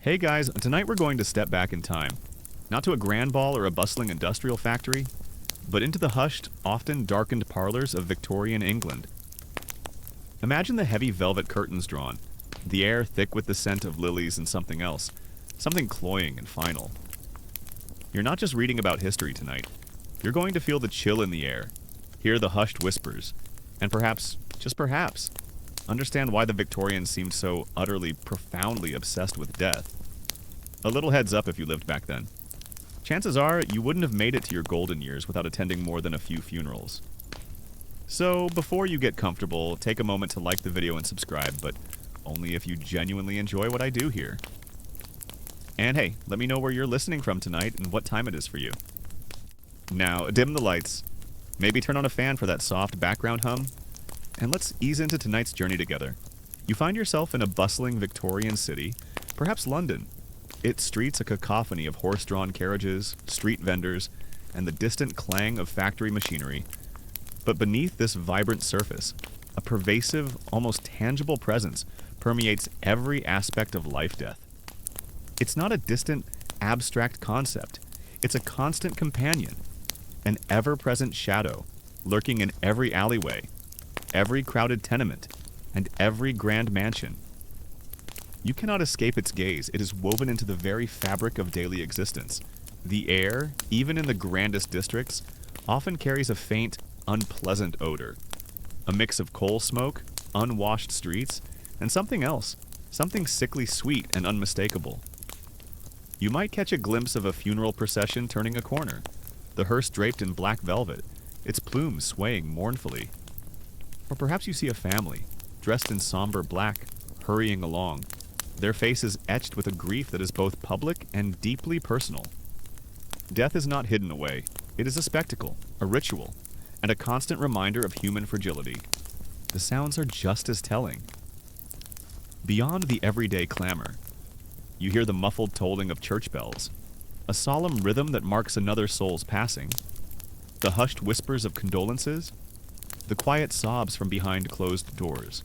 Hey guys, tonight we're going to step back in time. Not to a grand ball or a bustling industrial factory, but into the hushed, often darkened parlors of Victorian England. Imagine the heavy velvet curtains drawn, the air thick with the scent of lilies and something else, something cloying and final. You're not just reading about history tonight. You're going to feel the chill in the air, hear the hushed whispers, and perhaps, just perhaps, understand why the Victorians seemed so utterly, profoundly obsessed with death. A little heads up if you lived back then. Chances are you wouldn't have made it to your golden years without attending more than a few funerals. So, before you get comfortable, take a moment to like the video and subscribe, but only if you genuinely enjoy what I do here. And hey, let me know where you're listening from tonight and what time it is for you. Now, dim the lights, maybe turn on a fan for that soft background hum, and let's ease into tonight's journey together. You find yourself in a bustling Victorian city, perhaps London. Its streets a cacophony of horse-drawn carriages, street vendors, and the distant clang of factory machinery. But beneath this vibrant surface, a pervasive, almost tangible presence permeates every aspect of life-death. It's not a distant, abstract concept. It's a constant companion, an ever-present shadow, lurking in every alleyway, every crowded tenement, and every grand mansion. You cannot escape its gaze. It is woven into the very fabric of daily existence. The air, even in the grandest districts, often carries a faint, unpleasant odor. A mix of coal smoke, unwashed streets, and something else, something sickly sweet and unmistakable. You might catch a glimpse of a funeral procession turning a corner, the hearse draped in black velvet, its plumes swaying mournfully. Or perhaps you see a family, dressed in somber black, hurrying along, their faces etched with a grief that is both public and deeply personal. Death is not hidden away. It is a spectacle, a ritual, and a constant reminder of human fragility. The sounds are just as telling. Beyond the everyday clamor, you hear the muffled tolling of church bells, a solemn rhythm that marks another soul's passing, the hushed whispers of condolences, the quiet sobs from behind closed doors.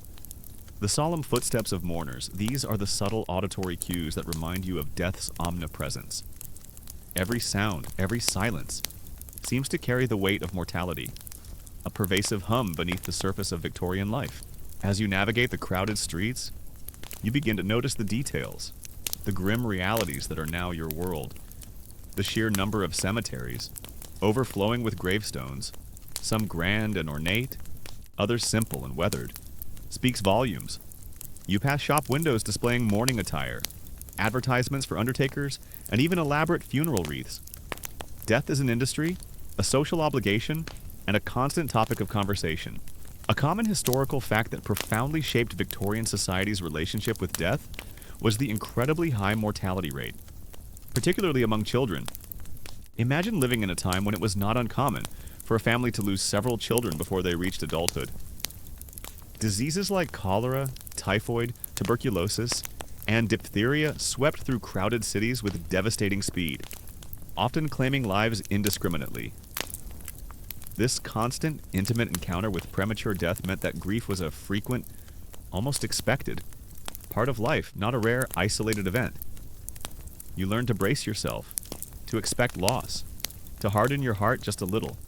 The solemn footsteps of mourners, these are the subtle auditory cues that remind you of death's omnipresence. Every sound, every silence, seems to carry the weight of mortality, a pervasive hum beneath the surface of Victorian life. As you navigate the crowded streets, you begin to notice the details, the grim realities that are now your world. The sheer number of cemeteries, overflowing with gravestones, some grand and ornate, others simple and weathered, speaks volumes. You pass shop windows displaying mourning attire, advertisements for undertakers, and even elaborate funeral wreaths. Death is an industry, a social obligation, and a constant topic of conversation. A common historical fact that profoundly shaped Victorian society's relationship with death was the incredibly high mortality rate, particularly among children. Imagine living in a time when it was not uncommon for a family to lose several children before they reached adulthood. Diseases like cholera, typhoid, tuberculosis, and diphtheria swept through crowded cities with devastating speed, often claiming lives indiscriminately. This constant, intimate encounter with premature death meant that grief was a frequent, almost expected, part of life, not a rare, isolated event. You learned to brace yourself, to expect loss, to harden your heart just a little,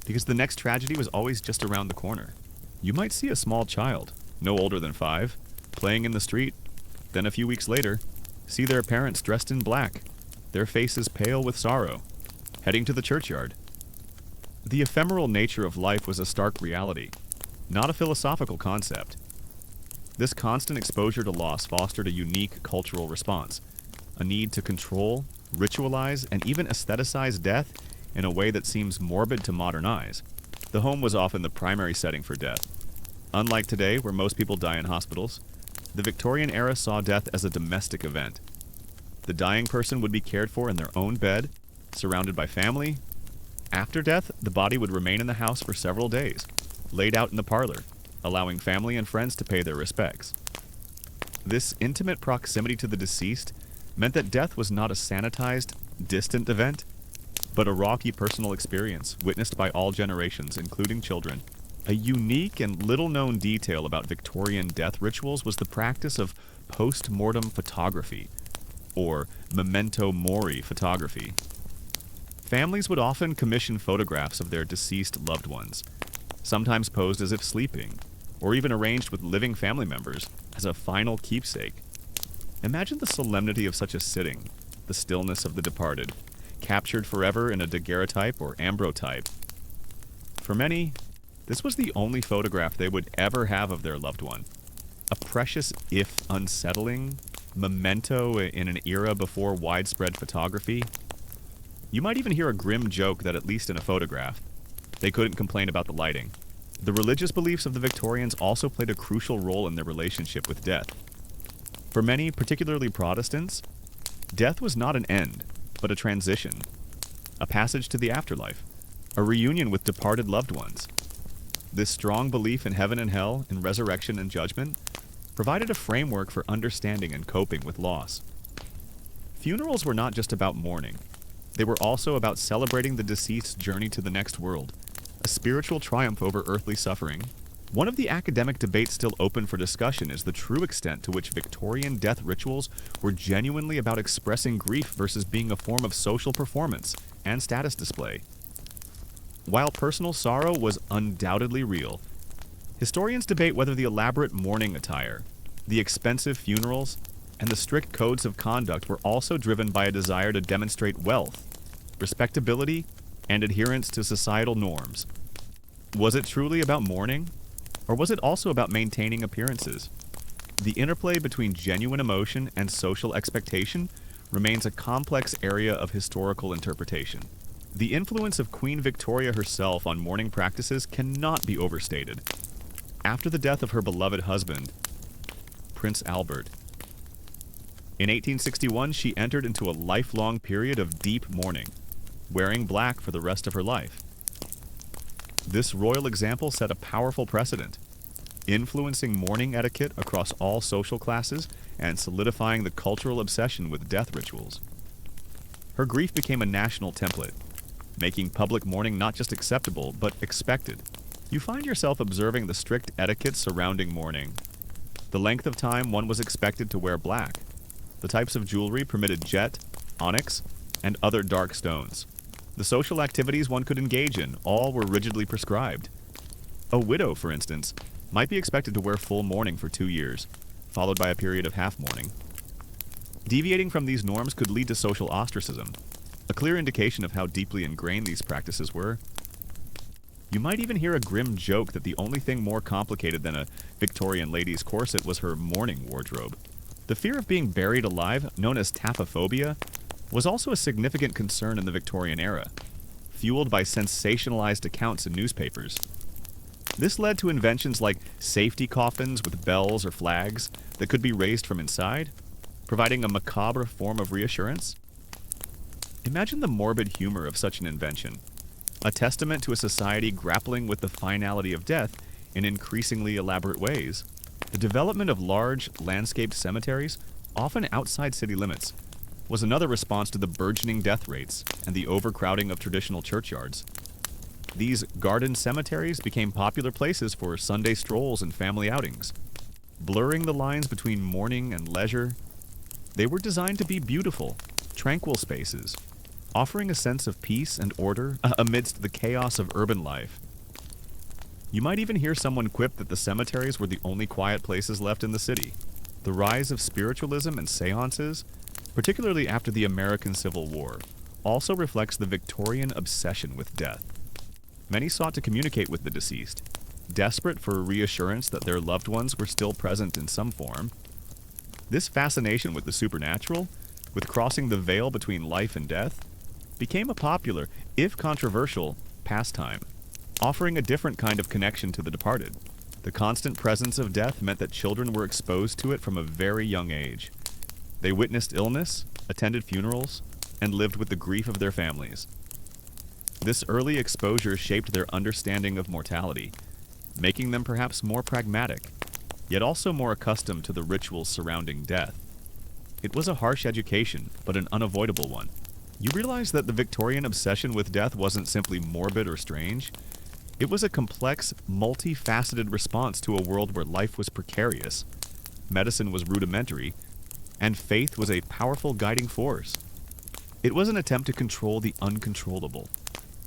because the next tragedy was always just around the corner. You might see a small child, no older than 5, playing in the street, then a few weeks later, see their parents dressed in black, their faces pale with sorrow, heading to the churchyard. The ephemeral nature of life was a stark reality, not a philosophical concept. This constant exposure to loss fostered a unique cultural response, a need to control, ritualize, and even aestheticize death in a way that seems morbid to modern eyes. The home was often the primary setting for death. Unlike today, where most people die in hospitals, the Victorian era saw death as a domestic event. The dying person would be cared for in their own bed, surrounded by family. After death, the body would remain in the house for several days, laid out in the parlor, allowing family and friends to pay their respects. This intimate proximity to the deceased meant that death was not a sanitized, distant event, but a rocky personal experience witnessed by all generations, including children. A unique and little-known detail about Victorian death rituals was the practice of post-mortem photography. or memento mori photography. Families would often commission photographs of their deceased loved ones, sometimes posed as if sleeping, or even arranged with living family members as a final keepsake. Imagine the solemnity of such a sitting, the stillness of the departed, captured forever in a daguerreotype or ambrotype. For many, this was the only photograph they would ever have of their loved one, a precious, if unsettling, memento in an era before widespread photography. You might even hear a grim joke that, at least in a photograph, they couldn't complain about the lighting. The religious beliefs of the Victorians also played a crucial role in their relationship with death. For many, particularly Protestants, death was not an end, but a transition, a passage to the afterlife, a reunion with departed loved ones. This strong belief in heaven and hell, in resurrection and judgment, provided a framework for understanding and coping with loss. Funerals were not just about mourning. They were also about celebrating the deceased's journey to the next world, a spiritual triumph over earthly suffering. One of the academic debates still open for discussion is the true extent to which Victorian death rituals were genuinely about expressing grief versus being a form of social performance and status display. While personal sorrow was undoubtedly real, historians debate whether the elaborate mourning attire, the expensive funerals, and the strict codes of conduct were also driven by a desire to demonstrate wealth, respectability, and adherence to societal norms. Was it truly about mourning? Or was it also about maintaining appearances? The interplay between genuine emotion and social expectation remains a complex area of historical interpretation. The influence of Queen Victoria herself on mourning practices cannot be overstated. After the death of her beloved husband, Prince Albert, in 1861, she entered into a lifelong period of deep mourning, wearing black for the rest of her life. This royal example set a powerful precedent, influencing mourning etiquette across all social classes and solidifying the cultural obsession with death rituals. Her grief became a national template, making public mourning not just acceptable, but expected. You find yourself observing the strict etiquette surrounding mourning. The length of time one was expected to wear black. The types of jewelry permitted jet, onyx, and other dark stones. The social activities one could engage in, all were rigidly prescribed. A widow, for instance, might be expected to wear full mourning for 2 years, followed by a period of half mourning. Deviating from these norms could lead to social ostracism, a clear indication of how deeply ingrained these practices were. You might even hear a grim joke that the only thing more complicated than a Victorian lady's corset was her mourning wardrobe. The fear of being buried alive, known as taphophobia, was also a significant concern in the Victorian era, fueled by sensationalized accounts in newspapers. This led to inventions like safety coffins with bells or flags that could be raised from inside, providing a macabre form of reassurance. Imagine the morbid humor of such an invention, a testament to a society grappling with the finality of death in increasingly elaborate ways. The development of large, landscaped cemeteries, often outside city limits, was another response to the burgeoning death rates and the overcrowding of traditional churchyards. These garden cemeteries became popular places for Sunday strolls and family outings. Blurring the lines between mourning and leisure, they were designed to be beautiful, tranquil spaces, offering a sense of peace and order amidst the chaos of urban life. You might even hear someone quip that the cemeteries were the only quiet places left in the city. The rise of spiritualism and seances, particularly after the American Civil War, also reflects the Victorian obsession with death. Many sought to communicate with the deceased, desperate for reassurance that their loved ones were still present in some form. This fascination with the supernatural, with crossing the veil between life and death, became a popular, if controversial, pastime, offering a different kind of connection to the departed. The constant presence of death meant that children were exposed to it from a very young age. They witnessed illness, attended funerals, and lived with the grief of their families. This early exposure shaped their understanding of mortality, making them perhaps more pragmatic, yet also more accustomed to the rituals surrounding death. It was a harsh education, but an unavoidable one. You realize that the Victorian obsession with death wasn't simply morbid or strange. It was a complex, multifaceted response to a world where life was precarious, medicine was rudimentary, and faith was a powerful guiding force. It was an attempt to control the uncontrollable,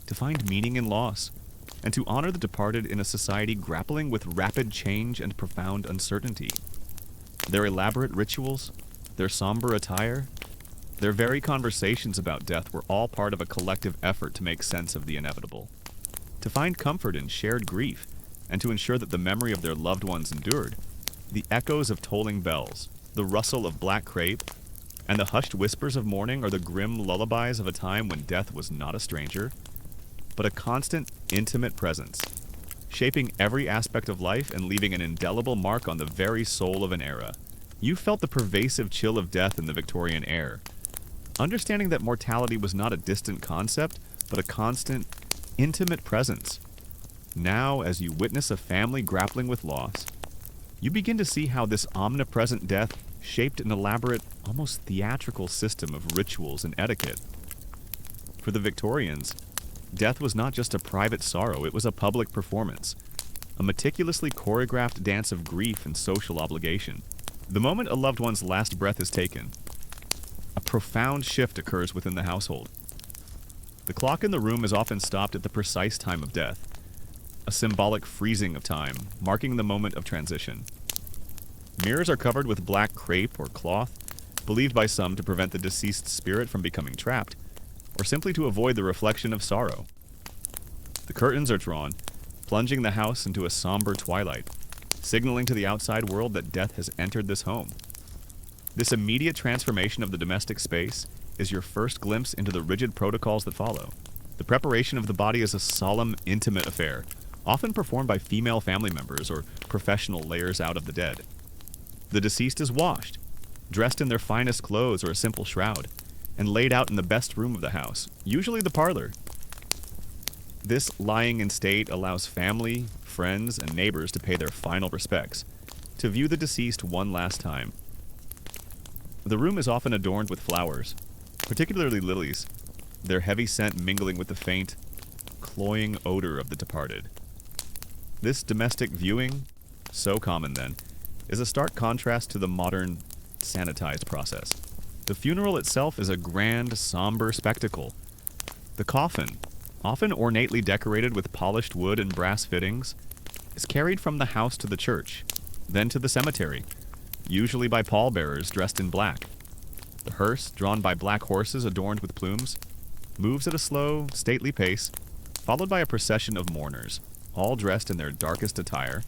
to find meaning in loss, and to honor the departed in a society grappling with rapid change and profound uncertainty. Their elaborate rituals, their somber attire, their very conversations about death were all part of a collective effort to make sense of the inevitable, to find comfort in shared grief, and to ensure that the memory of their loved ones endured. The echoes of tolling bells, the rustle of black crape, and the hushed whispers of mourning are the grim lullabies of a time when death was not a stranger, but a constant, intimate presence, shaping every aspect of life and leaving an indelible mark on the very soul of an era. You felt the pervasive chill of death in the Victorian air, understanding that mortality was not a distant concept, but a constant, intimate presence. Now, as you witness a family grappling with loss, you begin to see how this omnipresent death shaped an elaborate, almost theatrical system of rituals and etiquette. For the Victorians, death was not just a private sorrow, it was a public performance, a meticulously choreographed dance of grief and social obligation. The moment a loved one's last breath is taken, a profound shift occurs within the household. The clock in the room is often stopped at the precise time of death, a symbolic freezing of time, marking the moment of transition. Mirrors are covered with black crepe or cloth, believed by some to prevent the deceased spirit from becoming trapped, or simply to avoid the reflection of sorrow. The curtains are drawn, plunging the house into a somber twilight, signaling to the outside world that death has entered this home. This immediate transformation of the domestic space is your first glimpse into the rigid protocols that follow. The preparation of the body is a solemn, intimate affair, often performed by female family members or professional layers out of the dead. The deceased is washed, dressed in their finest clothes or a simple shroud, and laid out in the best room of the house, usually the parlor. This lying in state allows family, friends, and neighbors to pay their final respects, to view the deceased one last time. The room is often adorned with flowers, particularly lilies, their heavy scent mingling with the faint, cloying odor of the departed. This domestic viewing, so common then, is a stark contrast to the modern, sanitized process. The funeral itself is a grand, somber spectacle. The coffin, often ornately decorated with polished wood and brass fittings, is carried from the house to the church, then to the cemetery, usually by pallbearers dressed in black. The hearse, drawn by black horses adorned with plumes, moves at a slow, stately pace, followed by a procession of mourners, all dressed in their darkest attire.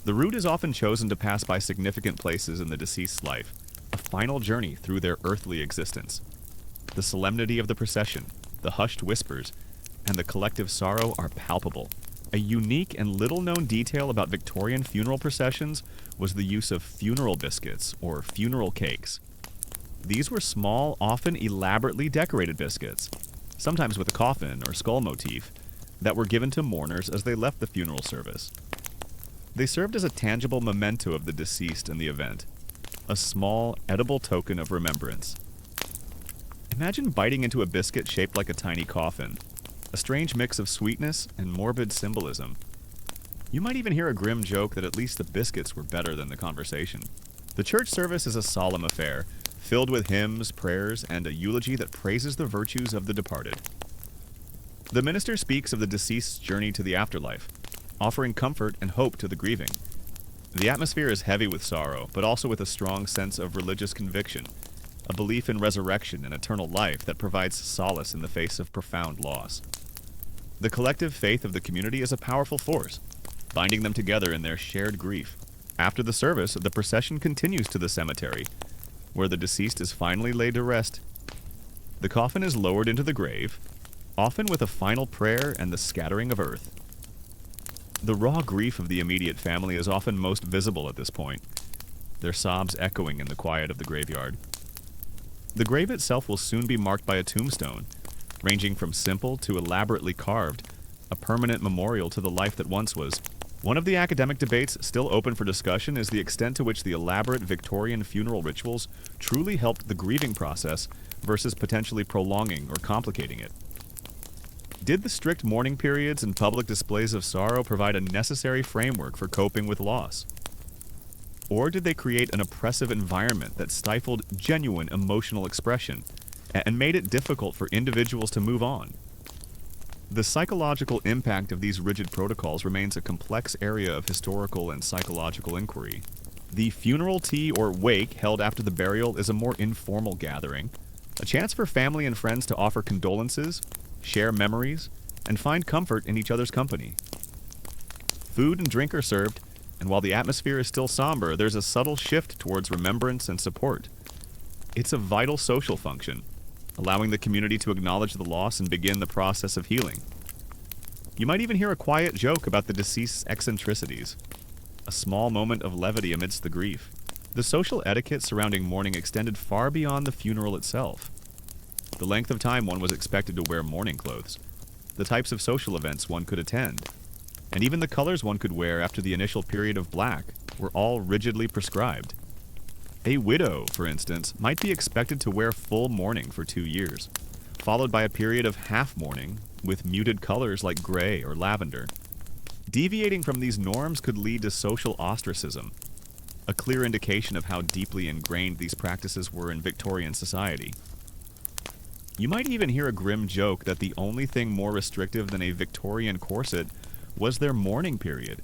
The route is often chosen to pass by significant places in the deceased's life, a final journey through their earthly existence. The solemnity of the procession, the hushed whispers, and the collective sorrow are palpable. A unique and little-known detail about Victorian funeral processions was the use of funeral biscuits, or funeral cakes. These were small, often elaborately decorated biscuits, sometimes with a coffin or skull motif, that were given to mourners as they left the funeral service. They served as a tangible memento of the deceased and the event, a small, edible token of remembrance. Imagine biting into a biscuit shaped like a tiny coffin, a strange mix of sweetness and morbid symbolism. You might even hear a grim joke that at least the biscuits were better than the conversation. The church service is a solemn affair, filled with hymns, prayers, and a eulogy that praises the virtues of the departed. The minister speaks of the deceased's journey to the afterlife, offering comfort and hope to the grieving. The atmosphere is heavy with sorrow, but also with a strong sense of religious conviction, a belief in resurrection and eternal life that provides solace in the face of profound loss. The collective faith of the community is a powerful force, binding them together in their shared grief. After the service, the procession continues to the cemetery, where the deceased is finally laid to rest. The coffin is lowered into the grave, often with a final prayer and the scattering of earth. The raw grief of the immediate family is often most visible at this point, their sobs echoing in the quiet of the graveyard. The grave itself will soon be marked by a tombstone, ranging from simple to elaborately carved, a permanent memorial to the life that once was. One of the academic debates still open for discussion is the extent to which the elaborate Victorian funeral rituals truly helped the grieving process versus potentially prolonging or complicating it. Did the strict mourning periods and public displays of sorrow provide a necessary framework for coping with loss? Or did they create an oppressive environment that stifled genuine emotional expression and made it difficult for individuals to move on? The psychological impact of these rigid protocols remains a complex area of historical and psychological inquiry. The funeral tea or wake held after the burial is a more informal gathering, a chance for family and friends to offer condolences, share memories, and find comfort in each other's company. Food and drink are served, and while the atmosphere is still somber, there's a subtle shift towards remembrance and support. It's a vital social function, allowing the community to acknowledge the loss and begin the process of healing. You might even hear a quiet joke about the deceased's eccentricities, a small moment of levity amidst the grief. The social etiquette surrounding mourning extended far beyond the funeral itself. The length of time one was expected to wear mourning clothes, the types of social events one could attend, and even the colors one could wear after the initial period of black were all rigidly prescribed. A widow, for instance, might be expected to wear full mourning for 2 years, followed by a period of half mourning with muted colors like gray or lavender. Deviating from these norms could lead to social ostracism, a clear indication of how deeply ingrained these practices were in Victorian society. You might even hear a grim joke that the only thing more restrictive than a Victorian corset was their mourning period.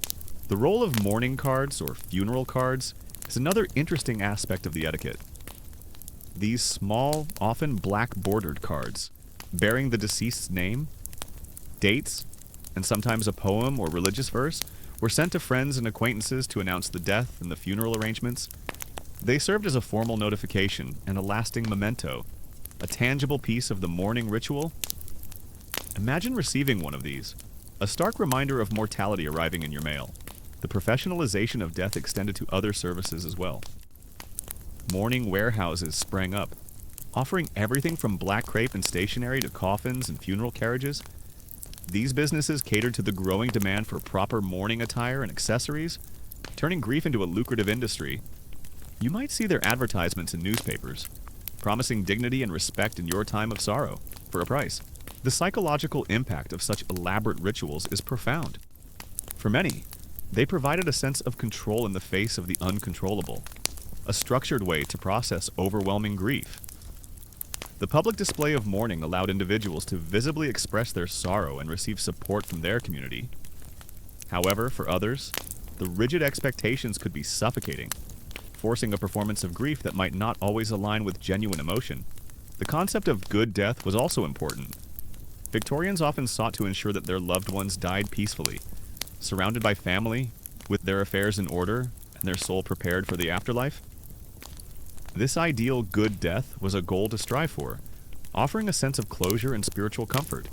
The role of mourning cards or funeral cards is another interesting aspect of the etiquette. These small, often black-bordered cards, bearing the deceased's name, dates, and sometimes a poem or religious verse, were sent to friends and acquaintances to announce the death and the funeral arrangements. They served as a formal notification and a lasting memento, a tangible piece of the mourning ritual. Imagine receiving one of these, a stark reminder of mortality arriving in your mail. The professionalization of death extended to other services as well. Mourning warehouses sprang up, offering everything from black crepe and stationery to coffins and funeral carriages. These businesses catered to the growing demand for proper mourning attire and accessories, turning grief into a lucrative industry. You might see their advertisements in newspapers, promising dignity and respect in your time of sorrow, for a price. The psychological impact of such elaborate rituals is profound. For many, they provided a sense of control in the face of the uncontrollable, a structured way to process overwhelming grief. The public display of mourning allowed individuals to visibly express their sorrow and receive support from their community. However, for others, the rigid expectations could be suffocating, forcing a performance of grief that might not always align with genuine emotion. The concept of good death was also important. Victorians often sought to ensure that their loved ones died peacefully, surrounded by family, with their affairs in order, and their soul prepared for the afterlife. This ideal good death was a goal to strive for, offering a sense of closure and spiritual comfort.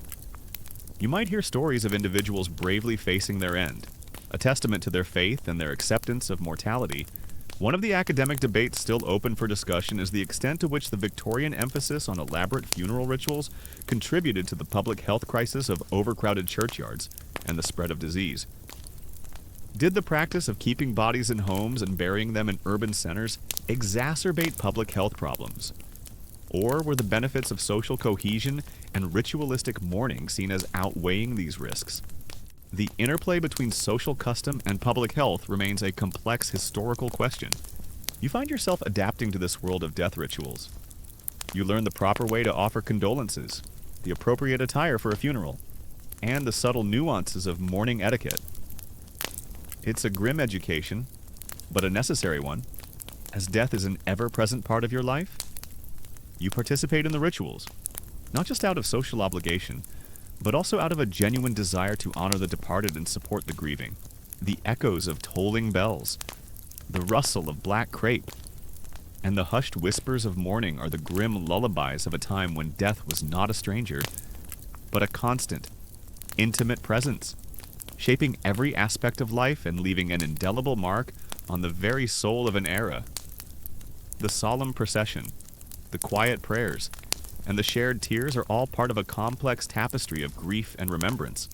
You might hear stories of individuals bravely facing their end, a testament to their faith and their acceptance of mortality. One of the academic debates still open for discussion is the extent to which the Victorian emphasis on elaborate funeral rituals contributed to the public health crisis of overcrowded churchyards and the spread of disease. Did the practice of keeping bodies in homes and burying them in urban centers exacerbate public health problems? Or were the benefits of social cohesion and ritualistic mourning seen as outweighing these risks? The interplay between social custom and public health remains a complex historical question. You find yourself adapting to this world of death rituals. You learn the proper way to offer condolences, the appropriate attire for a funeral, and the subtle nuances of mourning etiquette. It's a grim education, but a necessary one, as death is an ever-present part of your life. You participate in the rituals, not just out of social obligation, but also out of a genuine desire to honor the departed and support the grieving. The echoes of tolling bells, the rustle of black crepe, and the hushed whispers of mourning are the grim lullabies of a time when death was not a stranger, but a constant, intimate presence, shaping every aspect of life and leaving an indelible mark on the very soul of an era. The solemn procession, the quiet prayers, and the shared tears are all part of a complex tapestry of grief and remembrance,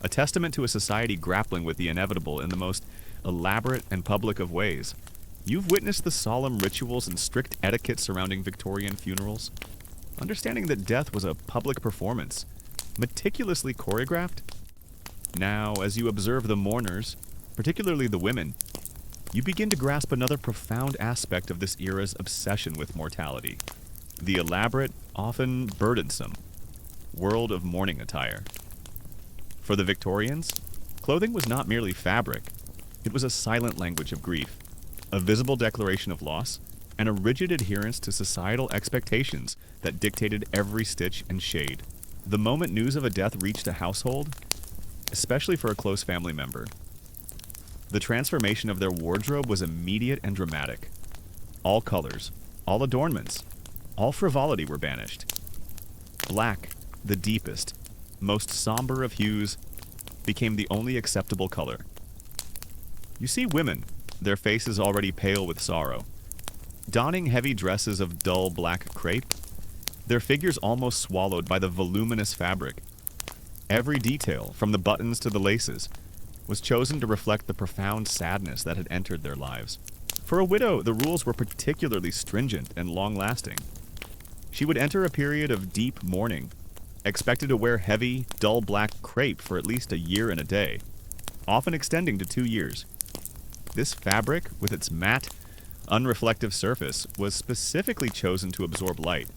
a testament to a society grappling with the inevitable in the most elaborate and public of ways. You've witnessed the solemn rituals and strict etiquette surrounding Victorian funerals, understanding that death was a public performance, meticulously choreographed. Now, as you observe the mourners, particularly the women, you begin to grasp another profound aspect of this era's obsession with mortality: the elaborate, often burdensome, world of mourning attire. For the Victorians, clothing was not merely fabric, it was a silent language of grief, a visible declaration of loss, and a rigid adherence to societal expectations that dictated every stitch and shade. The moment news of a death reached a household, especially for a close family member, the transformation of their wardrobe was immediate and dramatic. All colors, all adornments, all frivolity were banished. Black, the deepest, most somber of hues, became the only acceptable color. You see women, their faces already pale with sorrow, donning heavy dresses of dull black crepe, their figures almost swallowed by the voluminous fabric. Every detail, from the buttons to the laces, was chosen to reflect the profound sadness that had entered their lives. For a widow, the rules were particularly stringent and long-lasting. She would enter a period of deep mourning, expected to wear heavy, dull black crepe for at least a year and a day, often extending to 2 years. This fabric, with its matte, unreflective surface, was specifically chosen to absorb light,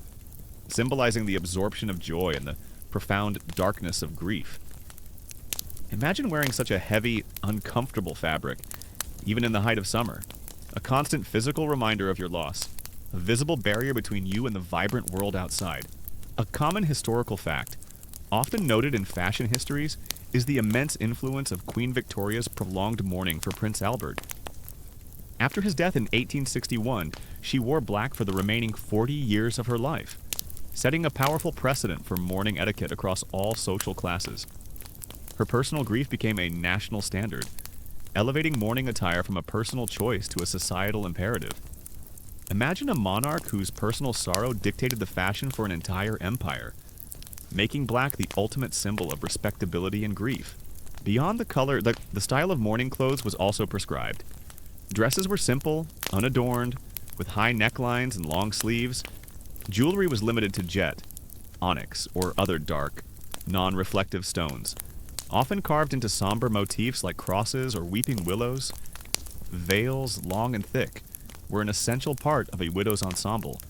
symbolizing the absorption of joy and the profound darkness of grief. Imagine wearing such a heavy, uncomfortable fabric, even in the height of summer, a constant physical reminder of your loss, a visible barrier between you and the vibrant world outside. A common historical fact, often noted in fashion histories, is the immense influence of Queen Victoria's prolonged mourning for Prince Albert. After his death in 1861, she wore black for the remaining 40 years of her life, setting a powerful precedent for mourning etiquette across all social classes. Her personal grief became a national standard, elevating mourning attire from a personal choice to a societal imperative. Imagine a monarch whose personal sorrow dictated the fashion for an entire empire, making black the ultimate symbol of respectability and grief. Beyond the color, the style of mourning clothes was also prescribed. Dresses were simple, unadorned, with high necklines and long sleeves. Jewelry was limited to jet, onyx, or other dark, non-reflective stones, often carved into somber motifs like crosses or weeping willows. Veils, long and thick, were an essential part of a widow's ensemble,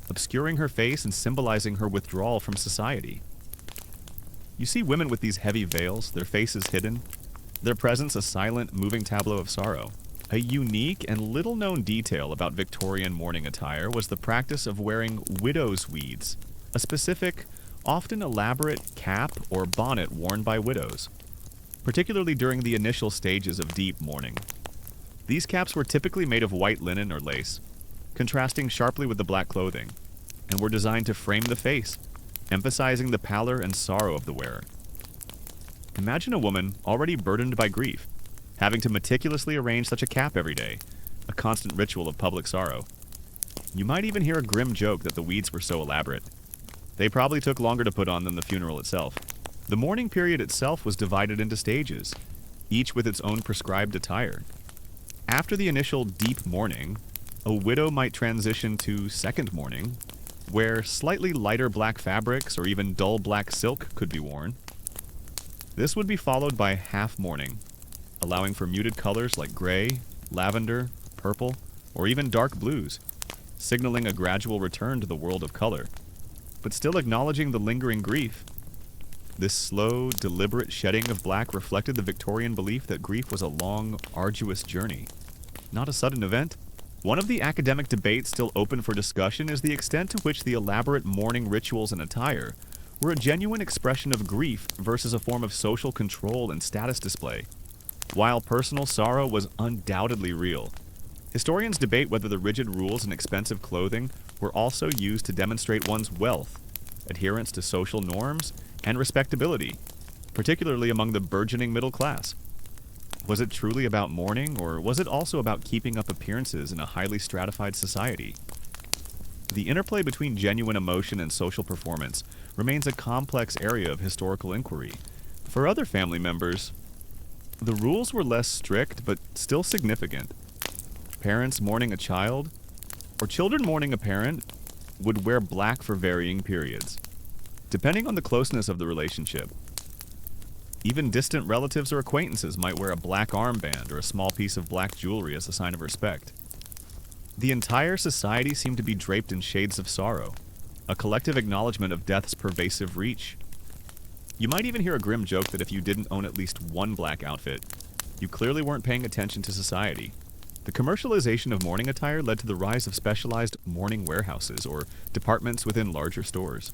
obscuring her face and symbolizing her withdrawal from society. You see women with these heavy veils, their faces hidden, their presence a silent, moving tableau of sorrow. A unique and little-known detail about Victorian mourning attire was the practice of wearing widow's weeds, a specific, often elaborate cap or bonnet worn by widows, particularly during the initial stages of deep mourning. These caps were typically made of white linen or lace, contrasting sharply with the black clothing, and were designed to frame the face, emphasizing the pallor and sorrow of the wearer. Imagine a woman already burdened by grief, having to meticulously arrange such a cap every day, a constant ritual of public sorrow. You might even hear a grim joke that the weeds were so elaborate. They probably took longer to put on than the funeral itself. The mourning period itself was divided into stages, each with its own prescribed attire. After the initial deep mourning, a widow might transition to second mourning, where slightly lighter black fabrics or even dull black silk could be worn. This would be followed by half mourning, allowing for muted colors like gray, lavender, purple, or even dark blues, signaling a gradual return to the world of color, but still acknowledging the lingering grief. This slow, deliberate shedding of black reflected the Victorian belief that grief was a long, arduous journey, not a sudden event. One of the academic debates still open for discussion is the extent to which the elaborate mourning rituals and attire were a genuine expression of grief versus a form of social control and status display. While personal sorrow was undoubtedly real, historians debate whether the rigid rules and expensive clothing were also used to demonstrate one's wealth, adherence to social norms, and respectability, particularly among the burgeoning middle class. Was it truly about mourning, or was it also about keeping up appearances in a highly stratified society? The interplay between genuine emotion and social performance remains a complex area of historical inquiry. For other family members, the rules were less strict but still significant. Parents mourning a child, or children mourning a parent, would wear black for varying periods, depending on the closeness of the relationship. Even distant relatives or acquaintances might wear a black armband or a small piece of black jewelry as a sign of respect. The entire society seemed to be draped in shades of sorrow, a collective acknowledgement of death's pervasive reach. You might even hear a grim joke that if you didn't own at least one black outfit, you clearly weren't paying attention to society. The commercialization of mourning attire led to the rise of specialized mourning warehouses or departments within larger stores.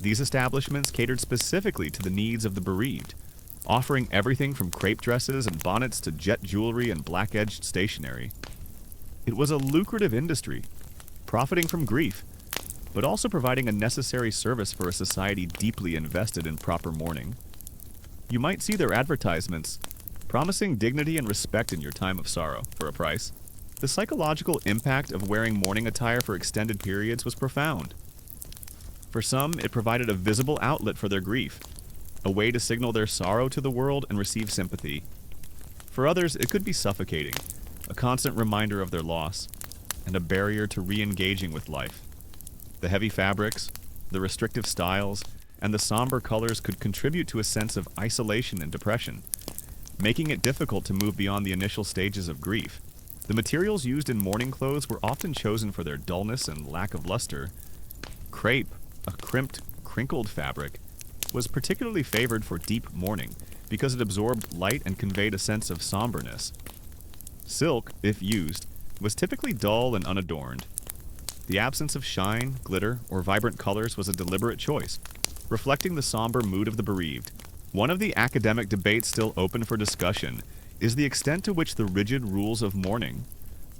These establishments catered specifically to the needs of the bereaved, offering everything from crepe dresses and bonnets to jet jewelry and black-edged stationery. It was a lucrative industry, profiting from grief, but also providing a necessary service for a society deeply invested in proper mourning. You might see their advertisements, promising dignity and respect in your time of sorrow for a price. The psychological impact of wearing mourning attire for extended periods was profound. For some, it provided a visible outlet for their grief, a way to signal their sorrow to the world and receive sympathy. For others, it could be suffocating, a constant reminder of their loss, and a barrier to re-engaging with life. The heavy fabrics, the restrictive styles, and the somber colors could contribute to a sense of isolation and depression, making it difficult to move beyond the initial stages of grief. The materials used in mourning clothes were often chosen for their dullness and lack of luster. Crepe, a crimped, crinkled fabric, was particularly favored for deep mourning because it absorbed light and conveyed a sense of somberness. Silk, if used, was typically dull and unadorned. The absence of shine, glitter, or vibrant colors was a deliberate choice, reflecting the somber mood of the bereaved. One of the academic debates still open for discussion is the extent to which the rigid rules of mourning,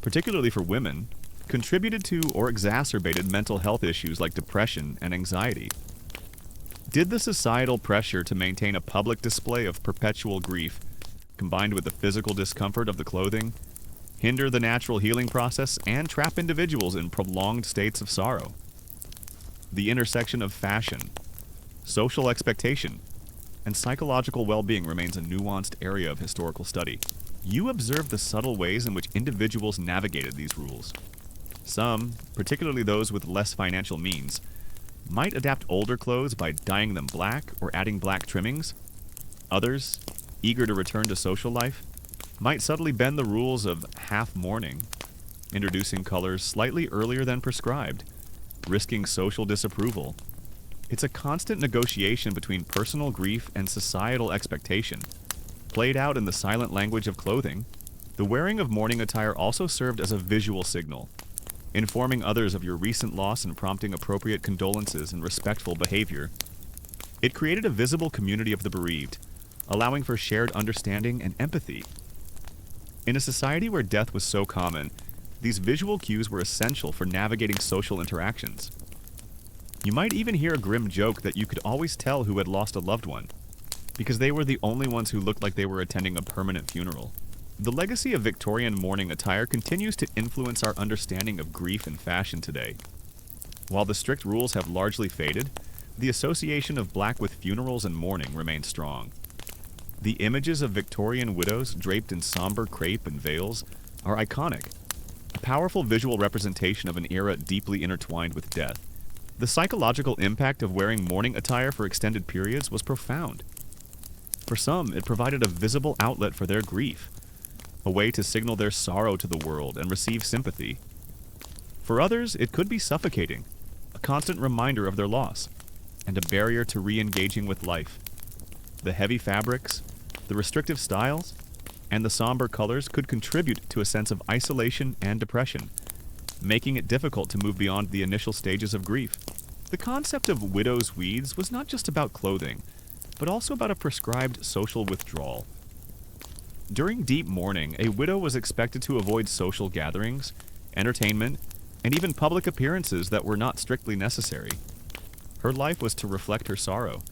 particularly for women, contributed to or exacerbated mental health issues like depression and anxiety. Did the societal pressure to maintain a public display of perpetual grief, combined with the physical discomfort of the clothing, hinder the natural healing process and trap individuals in prolonged states of sorrow? The intersection of fashion, social expectation, and psychological well-being remains a nuanced area of historical study. You observe the subtle ways in which individuals navigated these rules. Some, particularly those with less financial means, might adapt older clothes by dyeing them black or adding black trimmings. Others, eager to return to social life, might subtly bend the rules of half mourning, introducing colors slightly earlier than prescribed, risking social disapproval. It's a constant negotiation between personal grief and societal expectation. Played out in the silent language of clothing, the wearing of mourning attire also served as a visual signal, informing others of your recent loss and prompting appropriate condolences and respectful behavior. It created a visible community of the bereaved, allowing for shared understanding and empathy. In a society where death was so common, these visual cues were essential for navigating social interactions. You might even hear a grim joke that you could always tell who had lost a loved one, because they were the only ones who looked like they were attending a permanent funeral. The legacy of Victorian mourning attire continues to influence our understanding of grief and fashion today. While the strict rules have largely faded, the association of black with funerals and mourning remains strong. The images of Victorian widows draped in somber crepe and veils are iconic, a powerful visual representation of an era deeply intertwined with death. The psychological impact of wearing mourning attire for extended periods was profound. For some, it provided a visible outlet for their grief, a way to signal their sorrow to the world and receive sympathy. For others, it could be suffocating, a constant reminder of their loss, and a barrier to re-engaging with life. The heavy fabrics, the restrictive styles, and the somber colors could contribute to a sense of isolation and depression, making it difficult to move beyond the initial stages of grief. The concept of widow's weeds was not just about clothing, but also about a prescribed social withdrawal. During deep mourning, a widow was expected to avoid social gatherings, entertainment, and even public appearances that were not strictly necessary. Her life was to reflect her sorrow,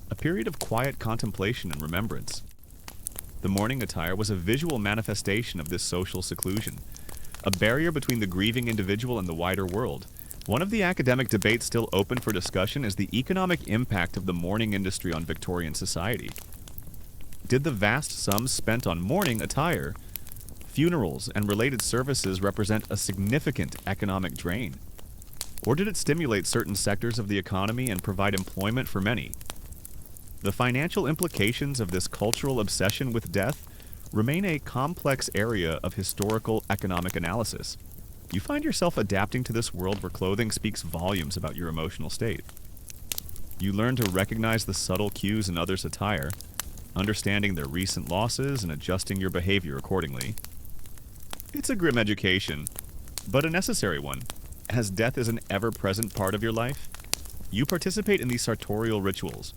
a period of quiet contemplation and remembrance. The mourning attire was a visual manifestation of this social seclusion, a barrier between the grieving individual and the wider world. One of the academic debates still open for discussion is the economic impact of the mourning industry on Victorian society. Did the vast sums spent on mourning attire, funerals, and related services represent a significant economic drain? Or did it stimulate certain sectors of the economy and provide employment for many? The financial implications of this cultural obsession with death remain a complex area of historical economic analysis. You find yourself adapting to this world where clothing speaks volumes about your emotional state. You learn to recognize the subtle cues in others' attire, understanding their recent losses and adjusting your behavior accordingly. It's a grim education, but a necessary one, as death is an ever-present part of your life. You participate in these sartorial rituals,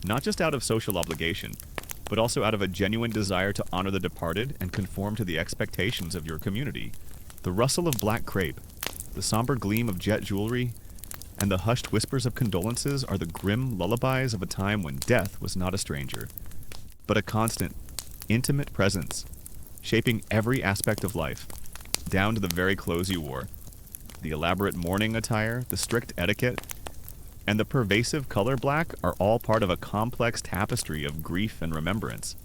not just out of social obligation, but also out of a genuine desire to honor the departed and conform to the expectations of your community. The rustle of black crepe, the somber gleam of jet jewelry, and the hushed whispers of condolences are the grim lullabies of a time when death was not a stranger, but a constant, intimate presence, shaping every aspect of life, down to the very clothes you wore. The elaborate mourning attire, the strict etiquette, and the pervasive color black are all part of a complex tapestry of grief and remembrance,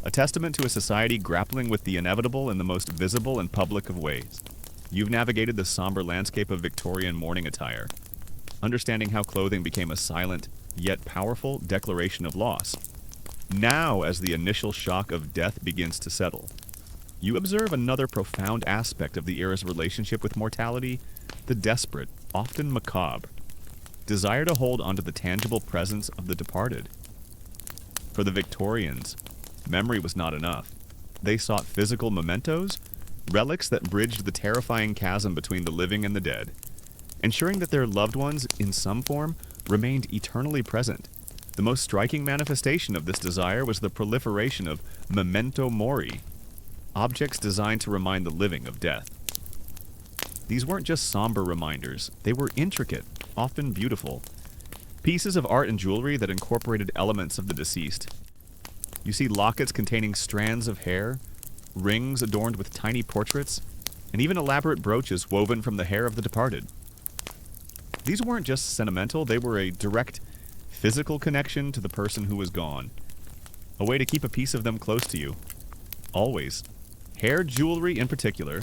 a testament to a society grappling with the inevitable in the most visible and public of ways. You've navigated the somber landscape of Victorian mourning attire, understanding how clothing became a silent, yet powerful declaration of loss. Now, as the initial shock of death begins to settle, you observe another profound aspect of the era's relationship with mortality, the desperate, often macabre, desire to hold onto the tangible presence of the departed. For the Victorians, memory was not enough. They sought physical mementos, relics that bridged the terrifying chasm between the living and the dead, ensuring that their loved ones, in some form, remained eternally present. The most striking manifestation of this desire was the proliferation of memento mori, objects designed to remind the living of death. These weren't just somber reminders, they were intricate, often beautiful. Pieces of art and jewelry that incorporated elements of the deceased. You see lockets containing strands of hair, rings adorned with tiny portraits, and even elaborate brooches woven from the hair of the departed. These weren't just sentimental, they were a direct, physical connection to the person who was gone. A way to keep a piece of them close to you. Always. Hair jewelry in particular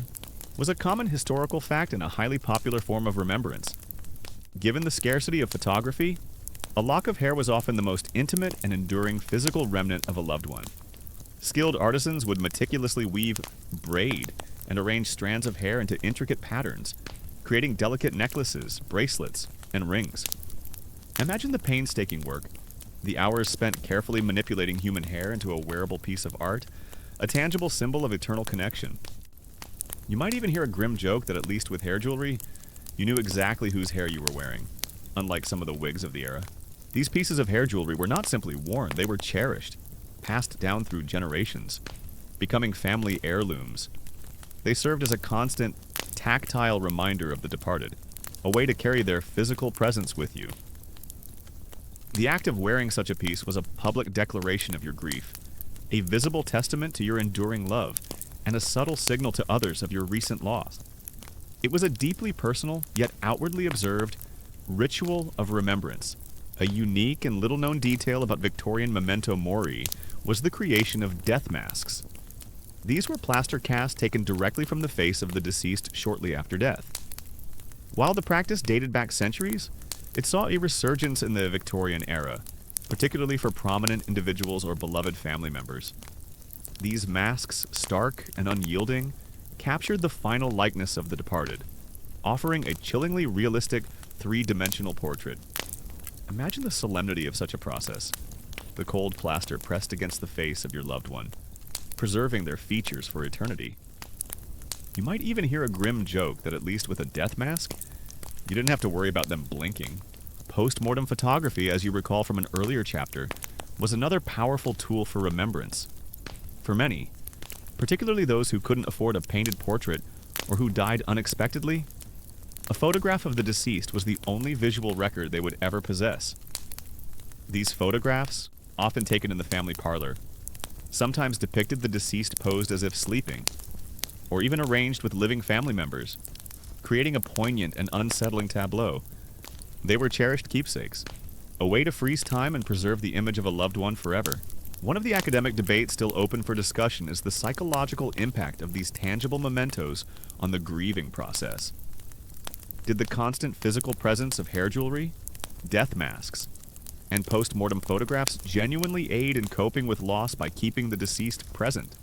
was a common historical fact and a highly popular form of remembrance. Given the scarcity of photography, a lock of hair was often the most intimate and enduring physical remnant of a loved one. Skilled artisans would meticulously weave, braid, and arrange strands of hair into intricate patterns, creating delicate necklaces, bracelets, and rings. Imagine the painstaking work, the hours spent carefully manipulating human hair into a wearable piece of art, a tangible symbol of eternal connection. You might even hear a grim joke that at least with hair jewelry, you knew exactly whose hair you were wearing, unlike some of the wigs of the era. These pieces of hair jewelry were not simply worn, they were cherished, passed down through generations, becoming family heirlooms. They served as a constant, tactile reminder of the departed, a way to carry their physical presence with you. The act of wearing such a piece was a public declaration of your grief, a visible testament to your enduring love, and a subtle signal to others of your recent loss. It was a deeply personal, yet outwardly observed, ritual of remembrance. A unique and little-known detail about Victorian memento mori was the creation of death masks. These were plaster casts taken directly from the face of the deceased shortly after death. While the practice dated back centuries, it saw a resurgence in the Victorian era, particularly for prominent individuals or beloved family members. These masks, stark and unyielding, captured the final likeness of the departed, offering a chillingly realistic, three-dimensional portrait. Imagine the solemnity of such a process, the cold plaster pressed against the face of your loved one, preserving their features for eternity. You might even hear a grim joke that at least with a death mask, you didn't have to worry about them blinking. Post-mortem photography, as you recall from an earlier chapter, was another powerful tool for remembrance. For many, particularly those who couldn't afford a painted portrait or who died unexpectedly, a photograph of the deceased was the only visual record they would ever possess. These photographs, often taken in the family parlor, sometimes depicted the deceased posed as if sleeping, or even arranged with living family members, creating a poignant and unsettling tableau. They were cherished keepsakes, a way to freeze time and preserve the image of a loved one forever. One of the academic debates still open for discussion is the psychological impact of these tangible mementos on the grieving process. Did the constant physical presence of hair jewelry, death masks, and post-mortem photographs genuinely aid in coping with loss by keeping the deceased present?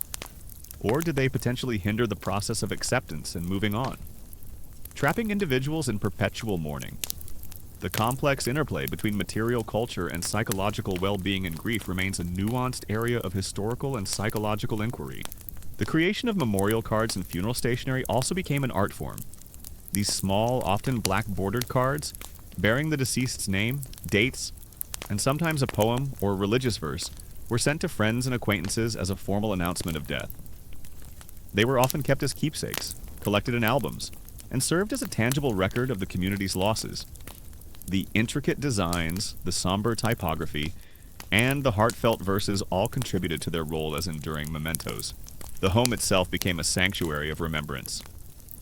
Or did they potentially hinder the process of acceptance and moving on, trapping individuals in perpetual mourning? The complex interplay between material culture and psychological well-being and grief remains a nuanced area of historical and psychological inquiry. The creation of memorial cards and funeral stationery also became an art form. These small, often black-bordered cards, bearing the deceased's name, dates, and sometimes a poem or religious verse, were sent to friends and acquaintances as a formal announcement of death. They were often kept as keepsakes, collected in albums, and served as a tangible record of the community's losses. The intricate designs, the somber typography, and the heartfelt verses all contributed to their role as enduring mementos. The home itself became a sanctuary of remembrance.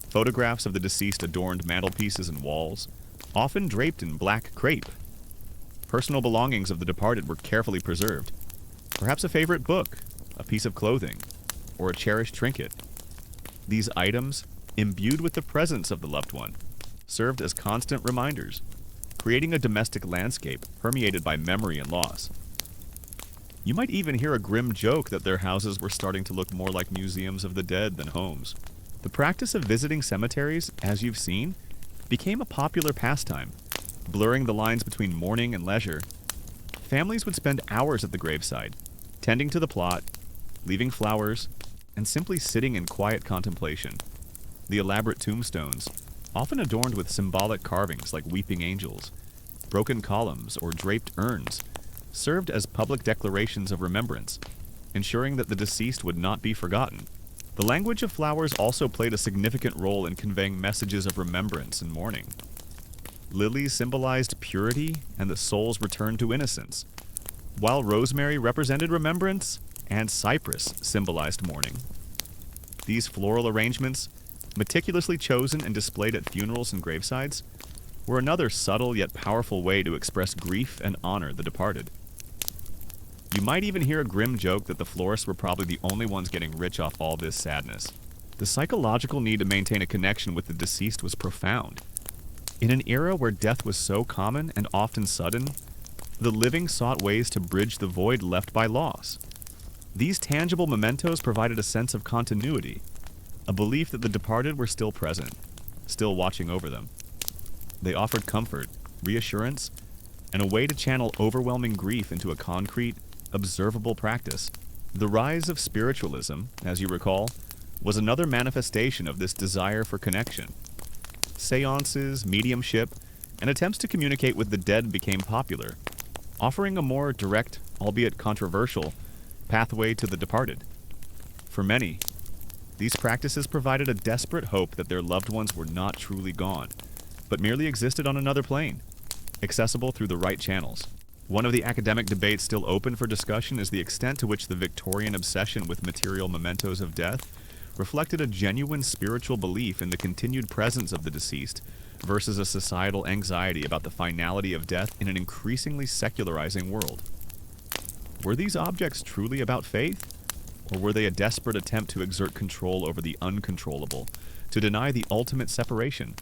Photographs of the deceased adorned mantelpieces and walls, often draped in black crepe. Personal belongings of the departed were carefully preserved. Perhaps a favorite book, a piece of clothing, or a cherished trinket. These items, imbued with the presence of the loved one, served as constant reminders, creating a domestic landscape permeated by memory and loss. You might even hear a grim joke that their houses were starting to look more like museums of the dead than homes. The practice of visiting cemeteries, as you've seen, became a popular pastime, blurring the lines between mourning and leisure. Families would spend hours at the graveside, tending to the plot, leaving flowers, and simply sitting in quiet contemplation. The elaborate tombstones, often adorned with symbolic carvings like weeping angels, broken columns, or draped urns, served as public declarations of remembrance, ensuring that the deceased would not be forgotten. The language of flowers also played a significant role in conveying messages of remembrance and mourning. Lilies symbolized purity and the soul's return to innocence, while rosemary represented remembrance and cypress symbolized mourning. These floral arrangements, meticulously chosen and displayed at funerals and gravesides, were another subtle yet powerful way to express grief and honor the departed. You might even hear a grim joke that the florists were probably the only ones getting rich off all this sadness. The psychological need to maintain a connection with the deceased was profound. In an era where death was so common and often sudden, the living sought ways to bridge the void left by loss. These tangible mementos provided a sense of continuity, a belief that the departed were still present, still watching over them. They offered comfort, reassurance, and a way to channel overwhelming grief into a concrete, observable practice. The rise of spiritualism, as you recall, was another manifestation of this desire for connection. Seances, mediumship, and attempts to communicate with the dead became popular, offering a more direct, albeit controversial, pathway to the departed. For many, these practices provided a desperate hope that their loved ones were not truly gone, but merely existed on another plane, accessible through the right channels. One of the academic debates still open for discussion is the extent to which the Victorian obsession with material mementos of death reflected a genuine spiritual belief in the continued presence of the deceased versus a societal anxiety about the finality of death in an increasingly secularizing world. Were these objects truly about faith, or were they a desperate attempt to exert control over the uncontrollable, to deny the ultimate separation?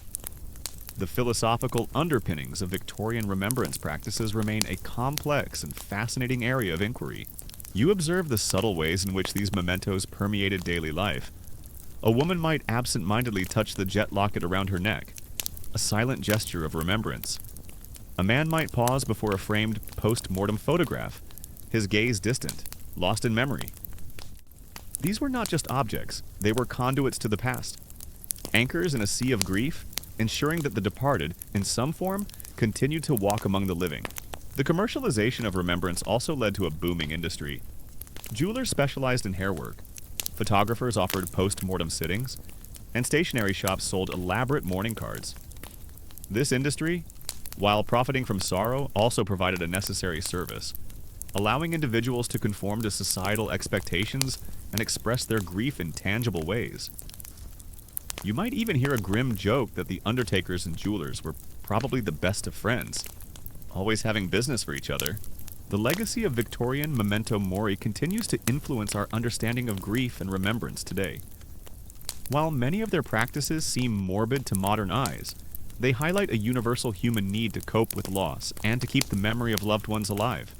The philosophical underpinnings of Victorian remembrance practices remain a complex and fascinating area of inquiry. You observe the subtle ways in which these mementos permeated daily life. A woman might absent-mindedly touch the jet locket around her neck, a silent gesture of remembrance. A man might pause before a framed post-mortem photograph, his gaze distant, lost in memory. These were not just objects, they were conduits to the past, anchors in a sea of grief, ensuring that the departed, in some form, continued to walk among the living. The commercialization of remembrance also led to a booming industry. Jewelers specialized in hairwork, photographers offered post-mortem sittings, and stationery shops sold elaborate mourning cards. This industry, while profiting from sorrow, also provided a necessary service, allowing individuals to conform to societal expectations and express their grief in tangible ways. You might even hear a grim joke that the undertakers and jewelers were probably the best of friends, always having business for each other. The legacy of Victorian memento mori continues to influence our understanding of grief and remembrance today. While many of their practices seem morbid to modern eyes, They highlight a universal human need to cope with loss and to keep the memory of loved ones alive.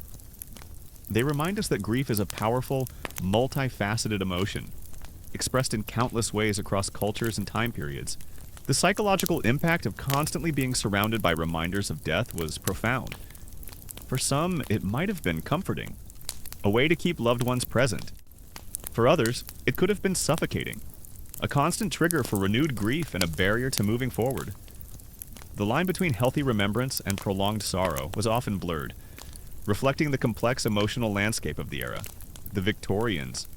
They remind us that grief is a powerful, multifaceted emotion, expressed in countless ways across cultures and time periods. The psychological impact of constantly being surrounded by reminders of death was profound. For some, it might have been comforting, a way to keep loved ones present. For others, it could have been suffocating, a constant trigger for renewed grief and a barrier to moving forward. The line between healthy remembrance and prolonged sorrow was often blurred, reflecting the complex emotional landscape of the era. The Victorians,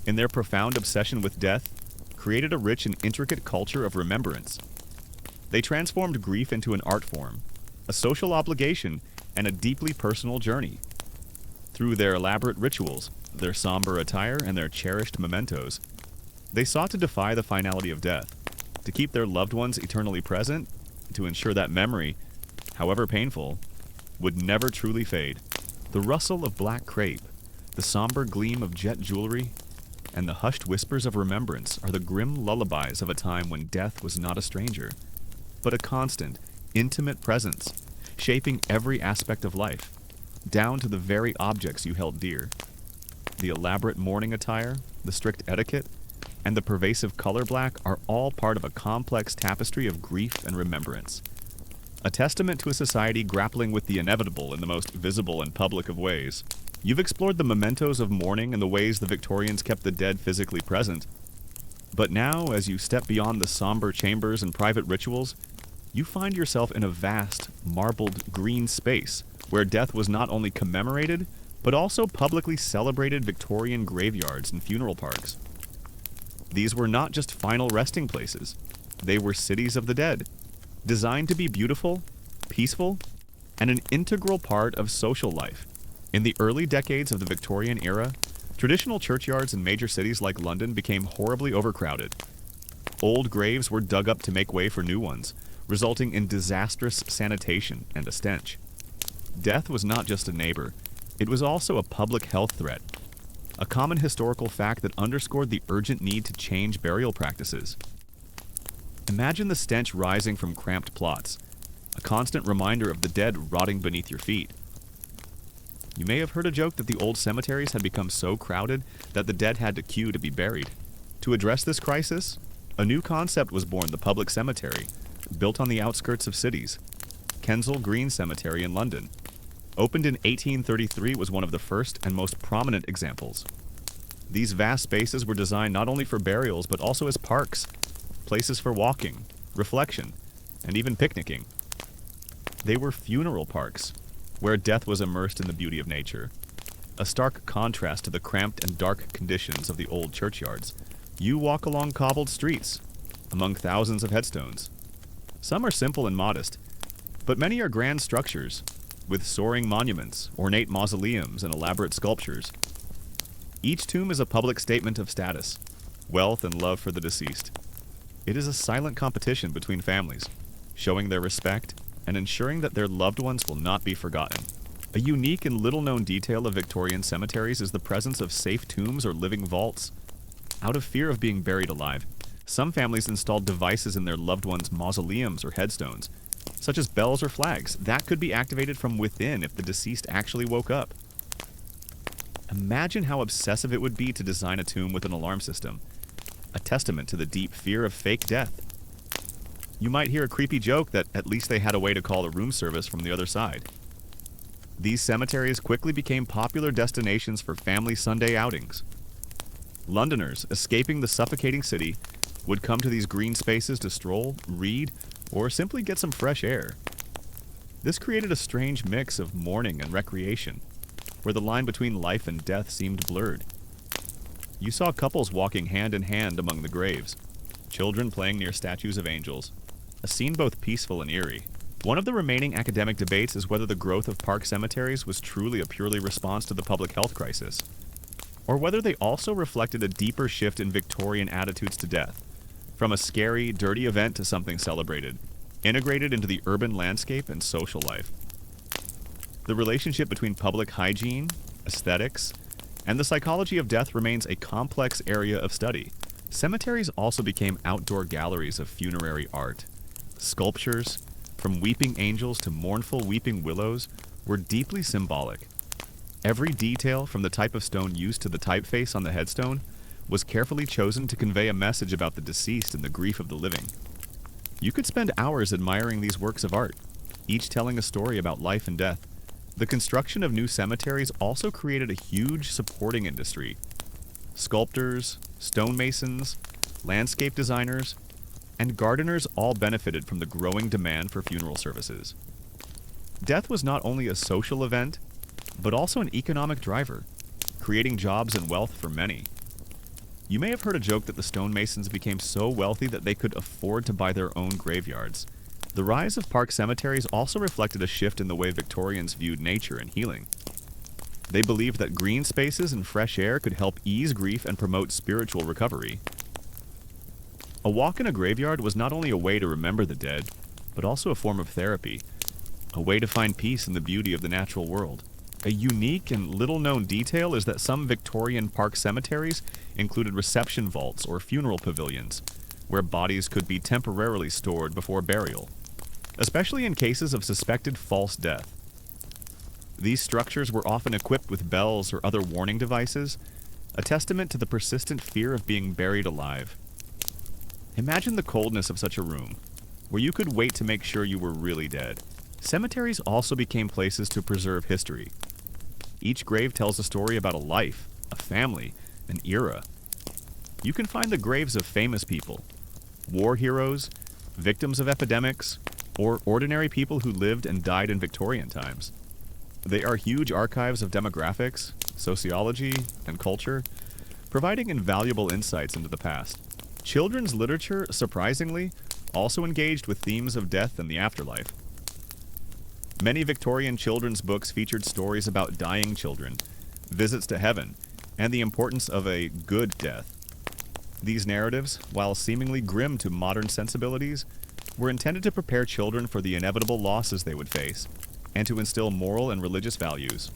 in their profound obsession with death, created a rich and intricate culture of remembrance. They transformed grief into an art form, a social obligation, and a deeply personal journey. Through their elaborate rituals, their somber attire, and their cherished mementos, they sought to defy the finality of death, to keep their loved ones eternally present, to ensure that memory, however painful, would never truly fade. The rustle of black crepe, the somber gleam of jet jewelry, and the hushed whispers of remembrance are the grim lullabies of a time when death was not a stranger, but a constant, intimate presence, shaping every aspect of life, down to the very objects you held dear. The elaborate mourning attire, the strict etiquette, and the pervasive color black are all part of a complex tapestry of grief and remembrance. A testament to a society grappling with the inevitable in the most visible and public of ways. You've explored the mementos of mourning and the ways the Victorians kept the dead physically present. But now, as you step beyond the somber chambers and private rituals, you find yourself in a vast, marbled green space where death was not only commemorated, but also publicly celebrated. Victorian graveyards and funeral parks. These were not just final resting places. They were cities of the dead, designed to be beautiful, peaceful, and an integral part of social life. In the early decades of the Victorian era, traditional churchyards in major cities like London became horribly overcrowded. Old graves were dug up to make way for new ones, resulting in disastrous sanitation and a stench. Death was not just a neighbor, it was also a public health threat, a common historical fact that underscored the urgent need to change burial practices. Imagine the stench rising from cramped plots, a constant reminder of the dead rotting beneath your feet. You may have heard a joke that the old cemeteries had become so crowded that the dead had to queue to be buried. To address this crisis, a new concept was born: the public cemetery, built on the outskirts of cities. Kensal Green Cemetery in London, opened in 1833, was one of the first and most prominent examples. These vast spaces were designed not only for burials but also as parks, places for walking, reflection, and even picnicking. They were funeral parks, where death was immersed in the beauty of nature. A stark contrast to the cramped and dark conditions of the old churchyards. You walk along cobbled streets, among thousands of headstones. Some are simple and modest, but many are grand structures, with soaring monuments, ornate mausoleums, and elaborate sculptures. Each tomb is a public statement of status, wealth, and love for the deceased. It is a silent competition between families, showing their respect and ensuring that their loved ones will not be forgotten. A unique and little-known detail of Victorian cemeteries is the presence of safe tombs or living vaults. Out of fear of being buried alive, some families installed devices in their loved ones' mausoleums or headstones, such as bells or flags, that could be activated from within if the deceased actually woke up. Imagine how obsessive it would be to design a tomb with an alarm system, a testament to the deep fear of fake death. You might hear a creepy joke that at least they had a way to call the room service from the other side. These cemeteries quickly became popular destinations for family Sunday outings. Londoners, escaping the suffocating city, would come to these green spaces to stroll, read, or simply get some fresh air. This created a strange mix of mourning and recreation, where the line between life and death seemed blurred. You saw couples walking hand in hand among the graves, children playing near statues of angels, a scene both peaceful and eerie. One of the remaining academic debates is whether the growth of park cemeteries was truly a purely response to the public health crisis, or whether they also reflected a deeper shift in Victorian attitudes to death, from a scary, dirty event to something celebrated, integrated into the urban landscape and social life. The relationship between public hygiene, aesthetics, and the psychology of death remains a complex area of study. Cemeteries also became outdoor galleries of funerary art, sculptures, from weeping angels to mournful weeping willows, were deeply symbolic. Every detail, from the type of stone used to the typeface on the headstone, was carefully chosen to convey a message about the deceased and the grief of the living. You could spend hours admiring these works of art, each telling a story about life and death. The construction of new cemeteries also created a huge supporting industry. Sculptors, stonemasons, landscape designers, and gardeners all benefited from the growing demand for funeral services. Death was not only a social event, but also an economic driver, creating jobs and wealth for many. You may have heard a joke that the stonemasons became so wealthy that they could afford to buy their own graveyards. The rise of park cemeteries also reflected a shift in the way Victorians viewed nature and healing. They believed that green spaces and fresh air could help ease grief and promote spiritual recovery. A walk in a graveyard was not only a way to remember the dead, but also a form of therapy, a way to find peace in the beauty of the natural world. A unique and little-known detail is that some Victorian park cemeteries included reception vaults or funeral pavilions, where bodies could be temporarily stored before burial, especially in cases of suspected false death. These structures were often equipped with bells or other warning devices, a testament to the persistent fear of being buried alive. Imagine the coldness of such a room, where you could wait to make sure you were really dead. Cemeteries also became places to preserve history. Each grave tells a story about a life, a family, an era. You can find the graves of famous people, war heroes, victims of epidemics, or ordinary people who lived and died in Victorian times. They are huge archives of demographics, sociology, and culture, providing invaluable insights into the past. Children's literature, surprisingly, also engaged with themes of death and the afterlife. Many Victorian children's books featured stories about dying children, visits to heaven, and the importance of a good death. These narratives, while seemingly grim to modern sensibilities, were intended to prepare children for the inevitable losses they would face, and to instill moral and religious values.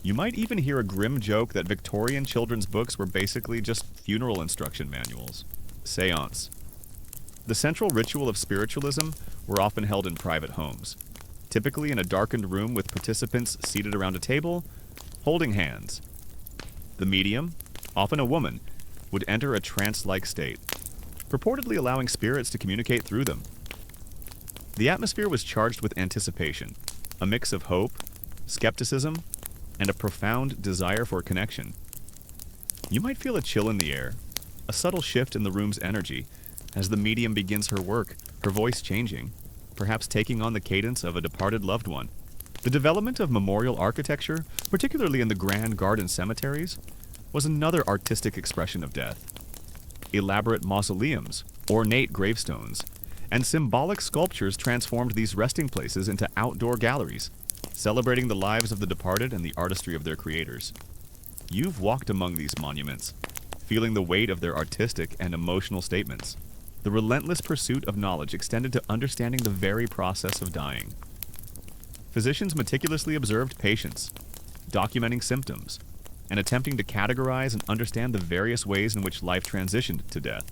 You might even hear a grim joke that Victorian children's books were basically just funeral instruction manuals. Seance. The central ritual of spiritualism were often held in private homes, typically in a darkened room with participants seated around a table, holding hands. The medium, often a woman, would enter a trance-like state, purportedly allowing spirits to communicate through them. The atmosphere was charged with anticipation, a mix of hope, skepticism, and a profound desire for connection. You might feel a chill in the air, a subtle shift in the room's energy, as the medium begins her work, her voice changing, perhaps taking on the cadence of a departed loved one. The development of memorial architecture, particularly in the grand garden cemeteries, was another artistic expression of death. Elaborate mausoleums, ornate gravestones, and symbolic sculptures transformed these resting places into outdoor galleries, celebrating the lives of the departed and the artistry of their creators. You've walked among these monuments, feeling the weight of their artistic and emotional statements. The relentless pursuit of knowledge extended to understanding the very process of dying. Physicians meticulously observed patients, documenting symptoms, and attempting to categorize and understand the various ways in which life transitioned to death.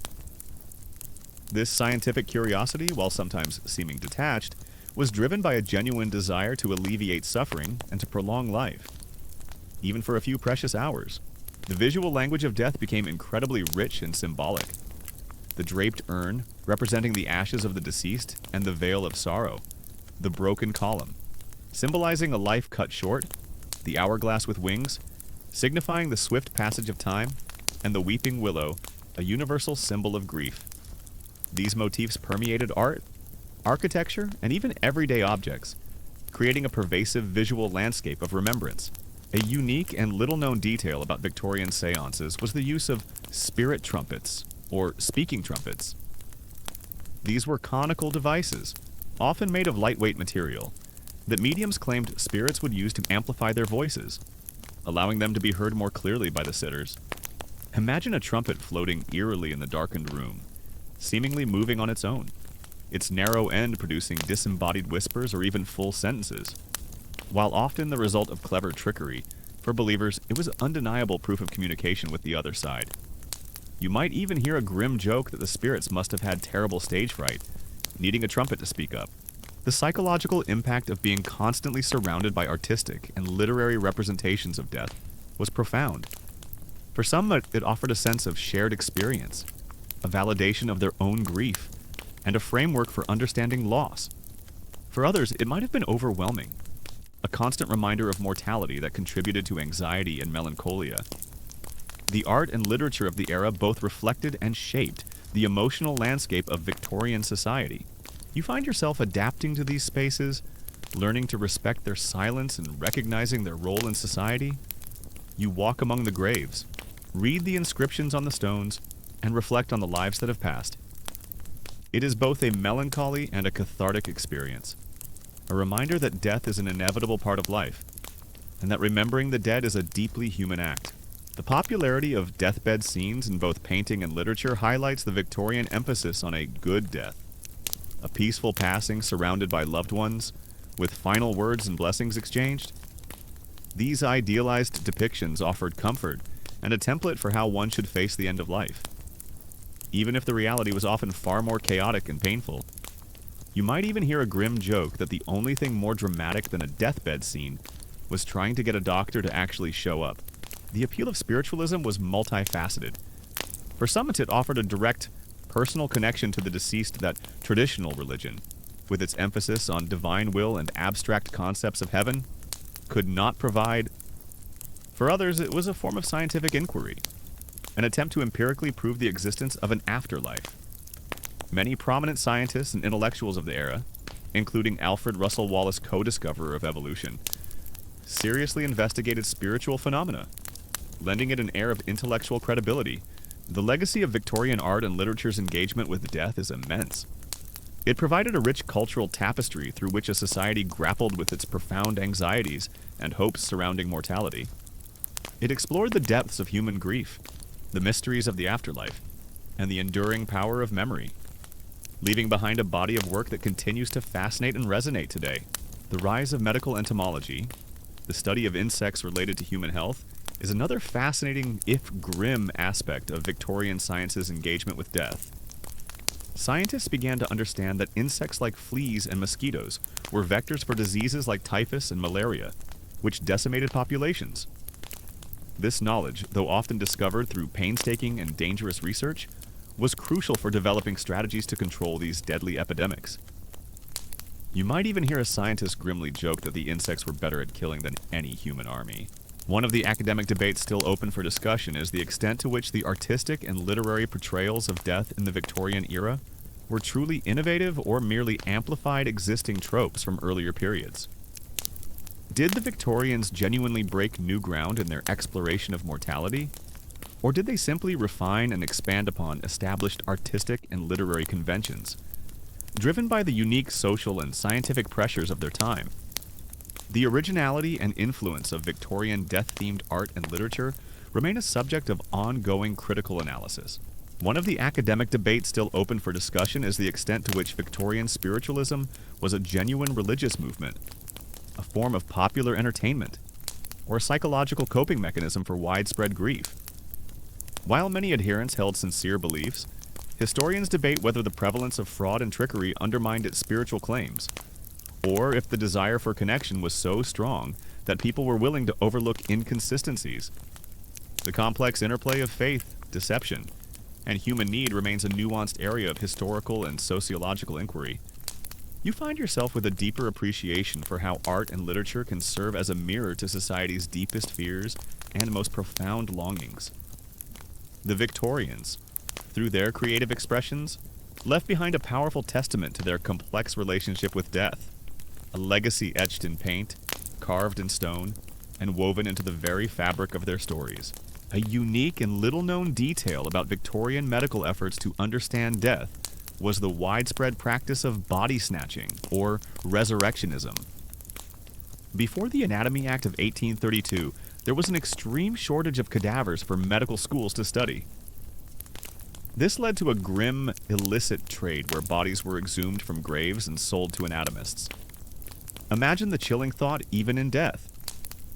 This scientific curiosity, while sometimes seeming detached, was driven by a genuine desire to alleviate suffering and to prolong life, even for a few precious hours. The visual language of death became incredibly rich and symbolic. The draped urn, representing the ashes of the deceased, and the veil of sorrow, the broken column, symbolizing a life cut short, the hourglass with wings, signifying the swift passage of time, and the weeping willow, a universal symbol of grief. These motifs permeated art, architecture, and even everyday objects, creating a pervasive visual landscape of remembrance. A unique and little-known detail about Victorian seances was the use of spirit trumpets, or speaking trumpets. These were conical devices, often made of lightweight material, that mediums claimed spirits would use to amplify their voices, allowing them to be heard more clearly by the sitters. Imagine a trumpet floating eerily in the darkened room, seemingly moving on its own, its narrow end producing disembodied whispers or even full sentences. While often the result of clever trickery, for believers it was undeniable proof of communication with the other side. You might even hear a grim joke that the spirits must have had terrible stage fright, needing a trumpet to speak up. The psychological impact of being constantly surrounded by artistic and literary representations of death was profound. For some, it offered a sense of shared experience, a validation of their own grief, and a framework for understanding loss. For others, it might have been overwhelming, a constant reminder of mortality that contributed to anxiety and melancholia. The art and literature of the era both reflected and shaped the emotional landscape of Victorian society. You find yourself adapting to these spaces, learning to respect their silence and recognizing their role in society. You walk among the graves, read the inscriptions on the stones, and reflect on the lives that have passed. It is both a melancholy and a cathartic experience, a reminder that death is an inevitable part of life, and that remembering the dead is a deeply human act. The popularity of deathbed scenes in both painting and literature highlights the Victorian emphasis on a good death, a peaceful passing surrounded by loved ones, with final words and blessings exchanged. These idealized depictions offered comfort and a template for how one should face the end of life. Even if the reality was often far more chaotic and painful, you might even hear a grim joke that the only thing more dramatic than a deathbed scene was trying to get a doctor to actually show up. The appeal of spiritualism was multifaceted. For some, it offered a direct, personal connection to the deceased that traditional religion, with its emphasis on divine will and abstract concepts of heaven, could not provide. For others, it was a form of scientific inquiry, an attempt to empirically prove the existence of an afterlife. Many prominent scientists and intellectuals of the era, including Alfred Russel Wallace, co-discoverer of evolution, seriously investigated spiritual phenomena, lending it an air of intellectual credibility. The legacy of Victorian art and literature's engagement with death is immense. It provided a rich cultural tapestry through which a society grappled with its profound anxieties and hopes surrounding mortality. It explored the depths of human grief, the mysteries of the afterlife, and the enduring power of memory, leaving behind a body of work that continues to fascinate and resonate today. The rise of medical entomology, the study of insects related to human health, is another fascinating, if grim, aspect of Victorian science's engagement with death. Scientists began to understand that insects like fleas and mosquitoes were vectors for diseases like typhus and malaria, which decimated populations. This knowledge, though often discovered through painstaking and dangerous research, was crucial for developing strategies to control these deadly epidemics. You might even hear a scientist grimly joke that the insects were better at killing than any human army. One of the academic debates still open for discussion is the extent to which the artistic and literary portrayals of death in the Victorian era were truly innovative or merely amplified existing tropes from earlier periods. Did the Victorians genuinely break new ground in their exploration of mortality? Or did they simply refine and expand upon established artistic and literary conventions, driven by the unique social and scientific pressures of their time? The originality and influence of Victorian death-themed art and literature remain a subject of ongoing critical analysis. One of the academic debates still open for discussion is the extent to which Victorian spiritualism was a genuine religious movement, a form of popular entertainment, or a psychological coping mechanism for widespread grief. While many adherents held sincere beliefs, historians debate whether the prevalence of fraud and trickery undermined its spiritual claims, or if the desire for connection was so strong that people were willing to overlook inconsistencies. The complex interplay of faith, deception, and human need remains a nuanced area of historical and sociological inquiry. You find yourself with a deeper appreciation for how art and literature can serve as a mirror to society's deepest fears and most profound longings. The Victorians, through their creative expressions, left behind a powerful testament to their complex relationship with death, a legacy etched in paint, carved in stone, and woven into the very fabric of their stories. A unique and little-known detail about Victorian medical efforts to understand death was the widespread practice of body snatching, or resurrectionism. Before the Anatomy Act of 1832, there was an extreme shortage of cadavers for medical schools to study. This led to a grim, illicit trade where bodies were exhumed from graves and sold to anatomists. Imagine the chilling thought even in death.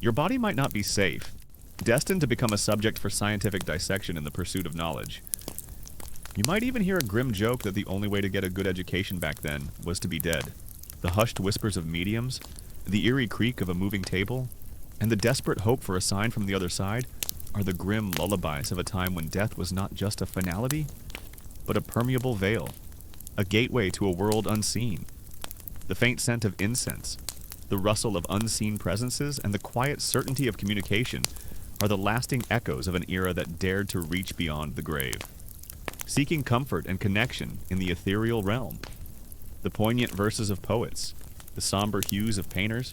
Your body might not be safe, destined to become a subject for scientific dissection in the pursuit of knowledge. You might even hear a grim joke that the only way to get a good education back then was to be dead. The hushed whispers of mediums, the eerie creak of a moving table, and the desperate hope for a sign from the other side are the grim lullabies of a time when death was not just a finality, but a permeable veil, a gateway to a world unseen. The faint scent of incense, the rustle of unseen presences, and the quiet certainty of communication are the lasting echoes of an era that dared to reach beyond the grave, seeking comfort and connection in the ethereal realm. The poignant verses of poets, the somber hues of painters,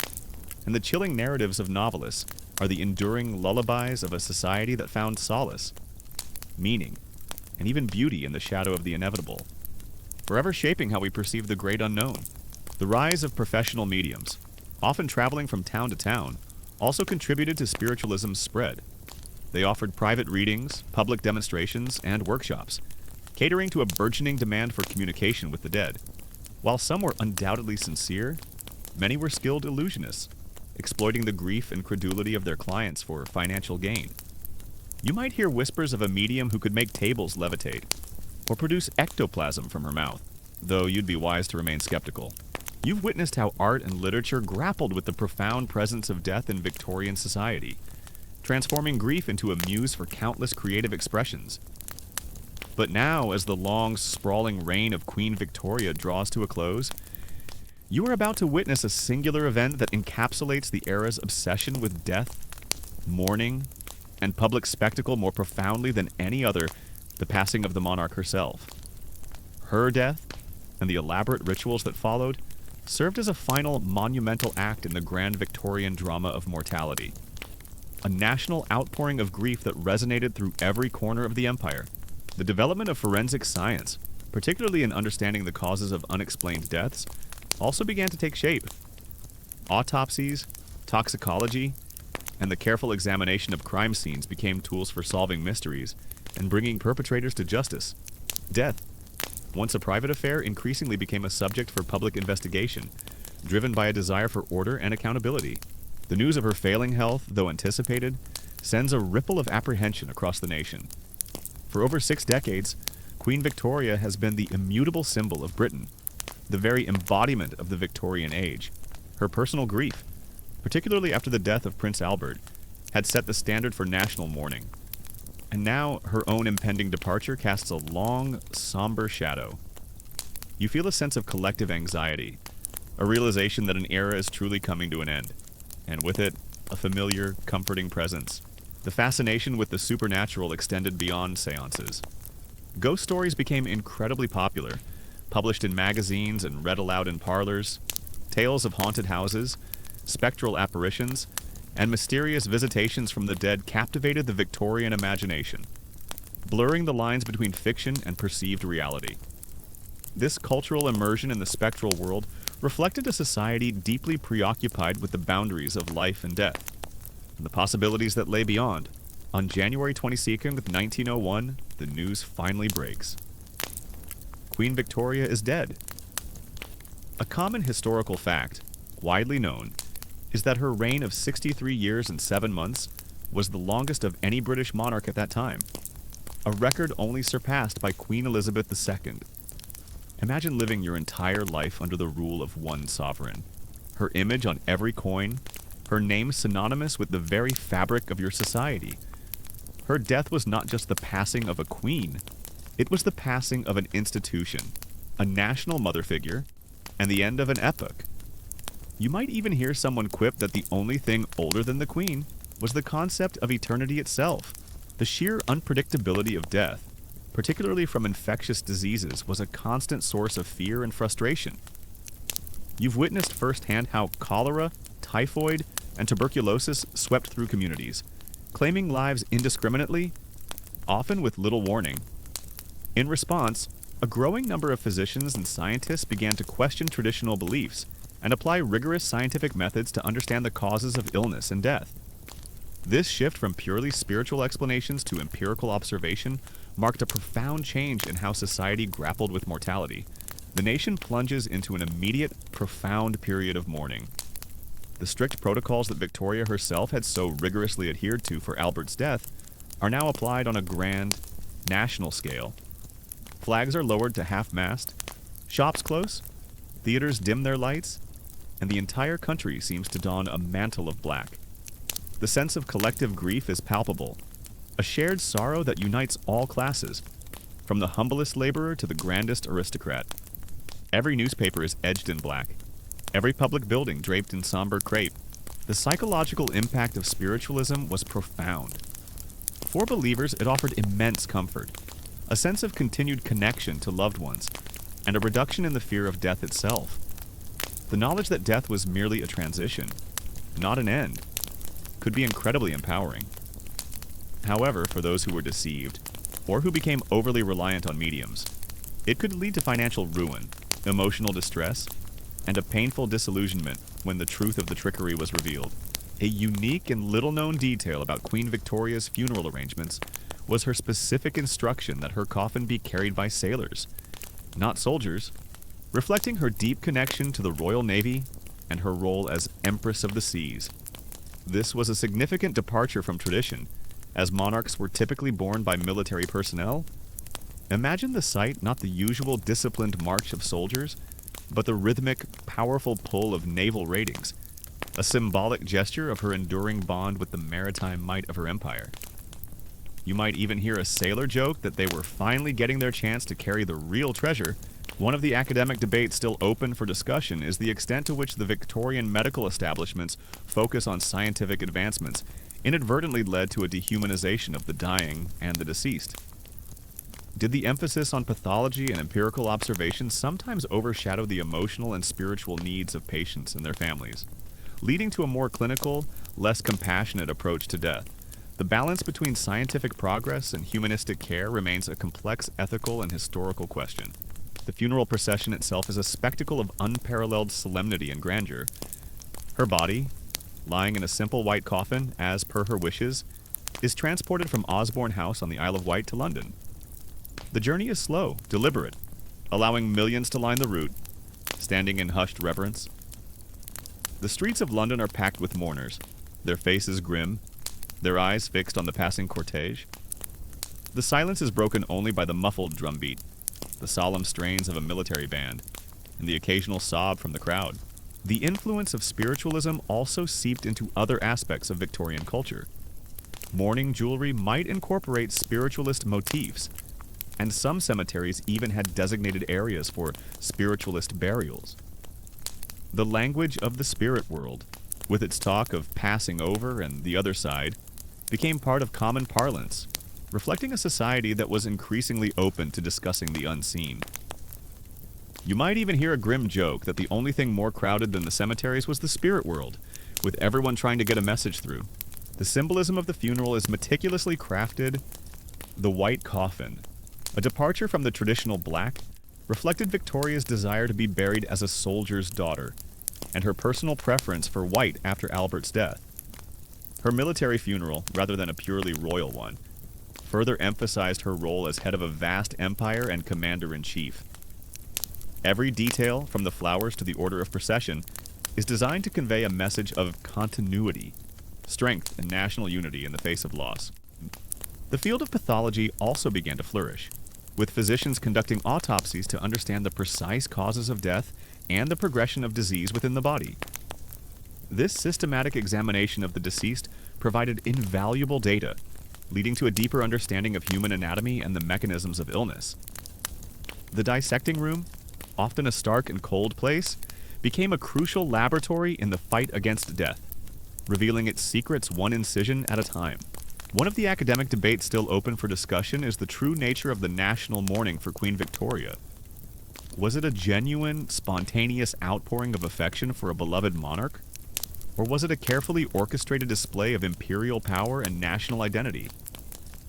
and the chilling narratives of novelists are the enduring lullabies of a society that found solace, meaning, and even beauty in the shadow of the inevitable, forever shaping how we perceive the great unknown. The rise of professional mediums, often traveling from town to town, also contributed to spiritualism's spread. They offered private readings, public demonstrations, and workshops, catering to a burgeoning demand for communication with the dead. While some were undoubtedly sincere, many were skilled illusionists, exploiting the grief and credulity of their clients for financial gain. You might hear whispers of a medium who could make tables levitate, or produce ectoplasm from her mouth, though you'd be wise to remain skeptical. You've witnessed how art and literature grappled with the profound presence of death in Victorian society, transforming grief into a muse for countless creative expressions. But now, as the long, sprawling reign of Queen Victoria draws to a close, you are about to witness a singular event that encapsulates the era's obsession with death, mourning, and public spectacle more profoundly than any other, the passing of the monarch herself. Her death, and the elaborate rituals that followed, served as a final monumental act in the grand Victorian drama of mortality. A national outpouring of grief that resonated through every corner of the empire. The development of forensic science, particularly in understanding the causes of unexplained deaths, also began to take shape. Autopsies, toxicology, and the careful examination of crime scenes became tools for solving mysteries and bringing perpetrators to justice. Death, once a private affair, increasingly became a subject for public investigation, driven by a desire for order and accountability. The news of her failing health, though anticipated, sends a ripple of apprehension across the nation. For over 6 decades, Queen Victoria has been the immutable symbol of Britain, the very embodiment of the Victorian age. Her personal grief, particularly after the death of Prince Albert, had set the standard for national mourning. And now her own impending departure casts a long, somber shadow. You feel a sense of collective anxiety, a realization that an era is truly coming to an end, and with it, a familiar, comforting presence. The fascination with the supernatural extended beyond seances. Ghost stories became incredibly popular, published in magazines and read aloud in parlors. Tales of haunted houses, spectral apparitions, and mysterious visitations from the dead captivated the Victorian imagination, blurring the lines between fiction and perceived reality. This cultural immersion in the spectral world reflected a society deeply preoccupied with the boundaries of life and death, and the possibilities that lay beyond. On January 22nd, 1901, the news finally breaks. Queen Victoria is dead. A common historical fact, widely known, is that her reign of 63 years and 7 months was the longest of any British monarch at that time, a record only surpassed by Queen Elizabeth II. Imagine living your entire life under the rule of one sovereign, her image on every coin, her name synonymous with the very fabric of your society. Her death was not just the passing of a queen, it was the passing of an institution, a national mother figure, and the end of an epoch. You might even hear someone quip that the only thing older than the queen was the concept of eternity itself. The sheer unpredictability of death, particularly from infectious diseases, was a constant source of fear and frustration. You've witnessed firsthand how cholera, typhoid, and tuberculosis swept through communities, claiming lives indiscriminately, often with little warning. In response, a growing number of physicians and scientists began to question traditional beliefs and apply rigorous scientific methods to understand the causes of illness and death. This shift from purely spiritual explanations to empirical observation marked a profound change in how society grappled with mortality. The nation plunges into an immediate, profound period of mourning. The strict protocols that Victoria herself had so rigorously adhered to for Albert's death are now applied on a grand, national scale. Flags are lowered to half-mast, shops close, theaters dim their lights, and the entire country seems to don a mantle of black. The sense of collective grief is palpable, a shared sorrow that unites all classes, from the humblest laborer to the grandest aristocrat. Every newspaper is edged in black, every public building draped in somber crepe. The psychological impact of spiritualism was profound. For believers, it offered immense comfort, a sense of continued connection to loved ones, and a reduction in the fear of death itself. The knowledge that death was merely a transition, not an end, could be incredibly empowering. However, for those who were deceived, or who became overly reliant on mediums, it could lead to financial ruin, emotional distress, and a painful disillusionment when the truth of the trickery was revealed. A unique and little-known detail about Queen Victoria's funeral arrangements was her specific instruction that her coffin be carried by sailors, not soldiers, reflecting her deep connection to the Royal Navy and her role as Empress of the Seas. This was a significant departure from tradition, as monarchs were typically borne by military personnel. Imagine the sight, not the usual disciplined march of soldiers, but the rhythmic, powerful pull of naval ratings, a symbolic gesture of her enduring bond with the maritime might of her empire. You might even hear a sailor joke that they were finally getting their chance to carry the real treasure. One of the academic debates still open for discussion is the extent to which the Victorian medical establishment's focus on scientific advancements inadvertently led to a dehumanization of the dying and the deceased. Did the emphasis on pathology and empirical observation sometimes overshadow the emotional and spiritual needs of patients and their families, leading to a more clinical, less compassionate approach to death? The balance between scientific progress and humanistic care remains a complex ethical and historical question. The funeral procession itself is a spectacle of unparalleled solemnity and grandeur. Her body, lying in a simple white coffin, as per her wishes, is transported from Osborne House on the Isle of Wight to London. The journey is slow, deliberate, allowing millions to line the route, standing in hushed reverence. The streets of London are packed with mourners, their faces grim, their eyes fixed on the passing cortege. The silence is broken only by the muffled drumbeat, the solemn strains of a military band, and the occasional sob from the crowd. The influence of spiritualism also seeped into other aspects of Victorian culture. Mourning jewelry might incorporate spiritualist motifs, and some cemeteries even had designated areas for spiritualist burials. The language of the spirit world, with its talk of passing over and the other side, became part of common parlance, reflecting a society that was increasingly open to discussing the unseen. You might even hear a grim joke that the only thing more crowded than the cemeteries was the spirit world, with everyone trying to get a message through. The symbolism of the funeral is meticulously crafted. The white coffin, a departure from the traditional black, reflected Victoria's desire to be buried as a soldier's daughter, and her personal preference for white after Albert's death. Her military funeral, rather than a purely royal one, further emphasized her role as head of a vast empire and commander-in-chief. Every detail, from the flowers to the order of procession, is designed to convey a message of continuity, strength, and national unity in the face of loss. The field of pathology also began to flourish, with physicians conducting autopsies to understand the precise causes of death and the progression of disease within the body. This systematic examination of the deceased provided invaluable data, leading to a deeper understanding of human anatomy and the mechanisms of illness. The dissecting room, often a stark and cold place, became a crucial laboratory in the fight against death, revealing its secrets one incision at a time. One of the academic debates still open for discussion is the true nature of the national mourning for Queen Victoria. Was it a genuine, spontaneous outpouring of affection for a beloved monarch? Or was it a carefully orchestrated display of imperial power and national identity?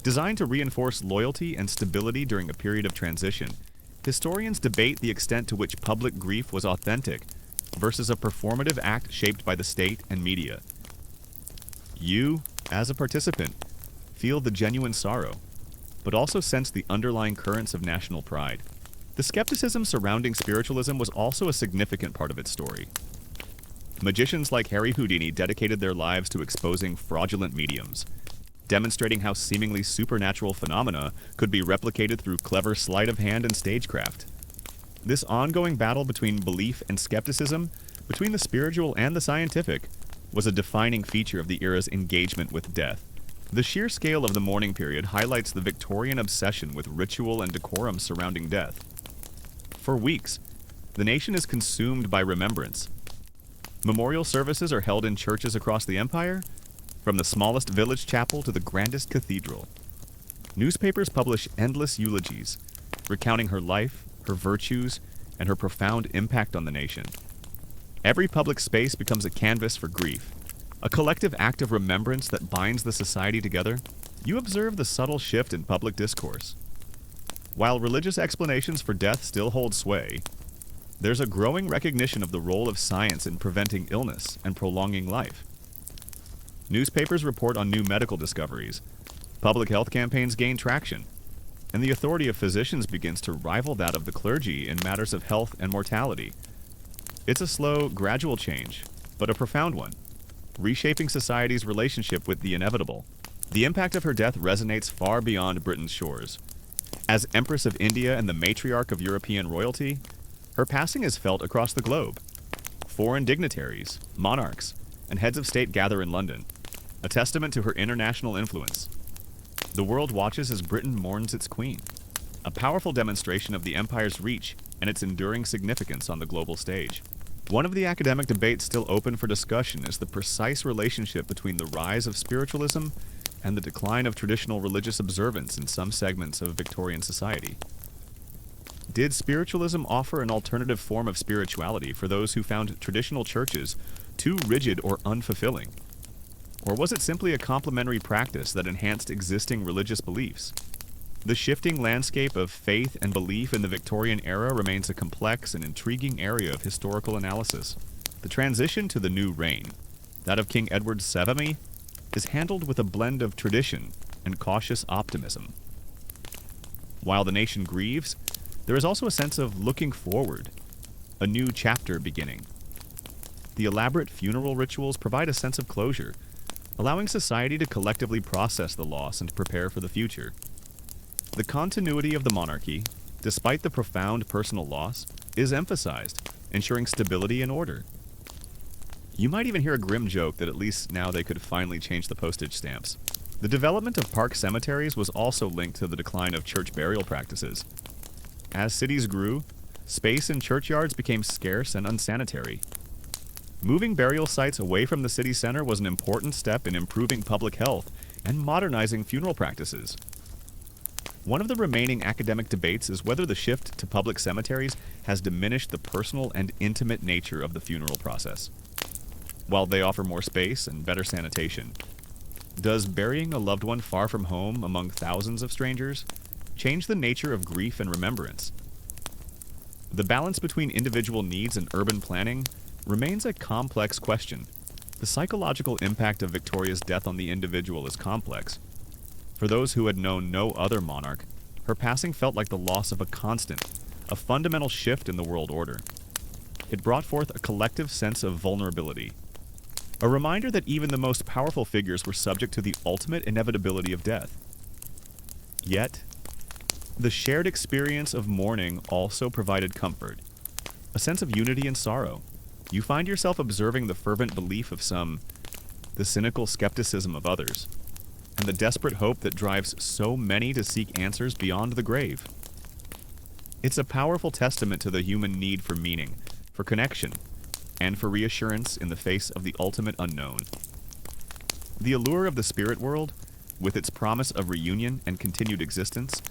Designed to reinforce loyalty and stability during a period of transition, historians debate the extent to which public grief was authentic versus a performative act shaped by the state and media. You, as a participant, feel the genuine sorrow, but also sense the underlying currents of national pride. The skepticism surrounding spiritualism was also a significant part of its story. Magicians like Harry Houdini dedicated their lives to exposing fraudulent mediums, demonstrating how seemingly supernatural phenomena could be replicated through clever sleight of hand and stagecraft. This ongoing battle between belief and skepticism, between the spiritual and the scientific, was a defining feature of the era's engagement with death. The sheer scale of the mourning period highlights the Victorian obsession with ritual and decorum surrounding death. For weeks, the nation is consumed by remembrance. Memorial services are held in churches across the empire, from the smallest village chapel to the grandest cathedral. Newspapers publish endless eulogies, recounting her life, her virtues, and her profound impact on the nation. Every public space becomes a canvas for grief, a collective act of remembrance that binds the society together. You observe the subtle shift in public discourse. While religious explanations for death still hold sway, there's a growing recognition of the role of science in preventing illness and prolonging life. Newspapers report on new medical discoveries, public health campaigns gain traction, and the authority of physicians begins to rival that of the clergy in matters of health and mortality. It's a slow, gradual change, but a profound one, reshaping society's relationship with the inevitable. The impact of her death resonates far beyond Britain's shores. As Empress of India and the matriarch of European royalty, her passing is felt across the globe. Foreign dignitaries, monarchs, and heads of state gather in London, a testament to her international influence. The world watches as Britain mourns its queen, a powerful demonstration of the empire's reach and its enduring significance on the global stage. One of the academic debates still open for discussion is the precise relationship between the rise of spiritualism and the decline of traditional religious observance in some segments of Victorian society. Did spiritualism offer an alternative form of spirituality for those who found traditional churches too rigid or unfulfilling? Or was it simply a complementary practice that enhanced existing religious beliefs? The shifting landscape of faith and belief in the Victorian era remains a complex and intriguing area of historical analysis. The transition to the new reign, that of King Edward VII, is handled with a blend of tradition and cautious optimism. While the nation grieves, there is also a sense of looking forward, a new chapter beginning. The elaborate funeral rituals provide a sense of closure, allowing society to collectively process the loss and prepare for the future. The continuity of the monarchy, despite the profound personal loss, is emphasized, ensuring stability and order. You might even hear a grim joke that at least now they could finally change the postage stamps. The development of park cemeteries was also linked to the decline of church burial practices. As cities grew, space in churchyards became scarce and unsanitary. Moving burial sites away from the city center was an important step in improving public health and modernizing funeral practices. One of the remaining academic debates is whether the shift to public cemeteries has diminished the personal and intimate nature of the funeral process. While they offer more space and better sanitation, does burying a loved one far from home among thousands of strangers change the nature of grief and remembrance? The balance between individual needs and urban planning remains a complex question. The psychological impact of Victoria's death on the individual is complex. For those who had known no other monarch, her passing felt like the loss of a constant, a fundamental shift in the world order. It brought forth a collective sense of vulnerability, a reminder that even the most powerful figures were subject to the ultimate inevitability of death. Yet, the shared experience of mourning also provided comfort, a sense of unity and sorrow. You find yourself observing the fervent belief of some, the cynical skepticism of others, and the desperate hope that drives so many to seek answers beyond the grave. It's a powerful testament to the human need for meaning, for connection, and for reassurance in the face of the ultimate unknown. The allure of the spirit world, with its promise of reunion and continued existence,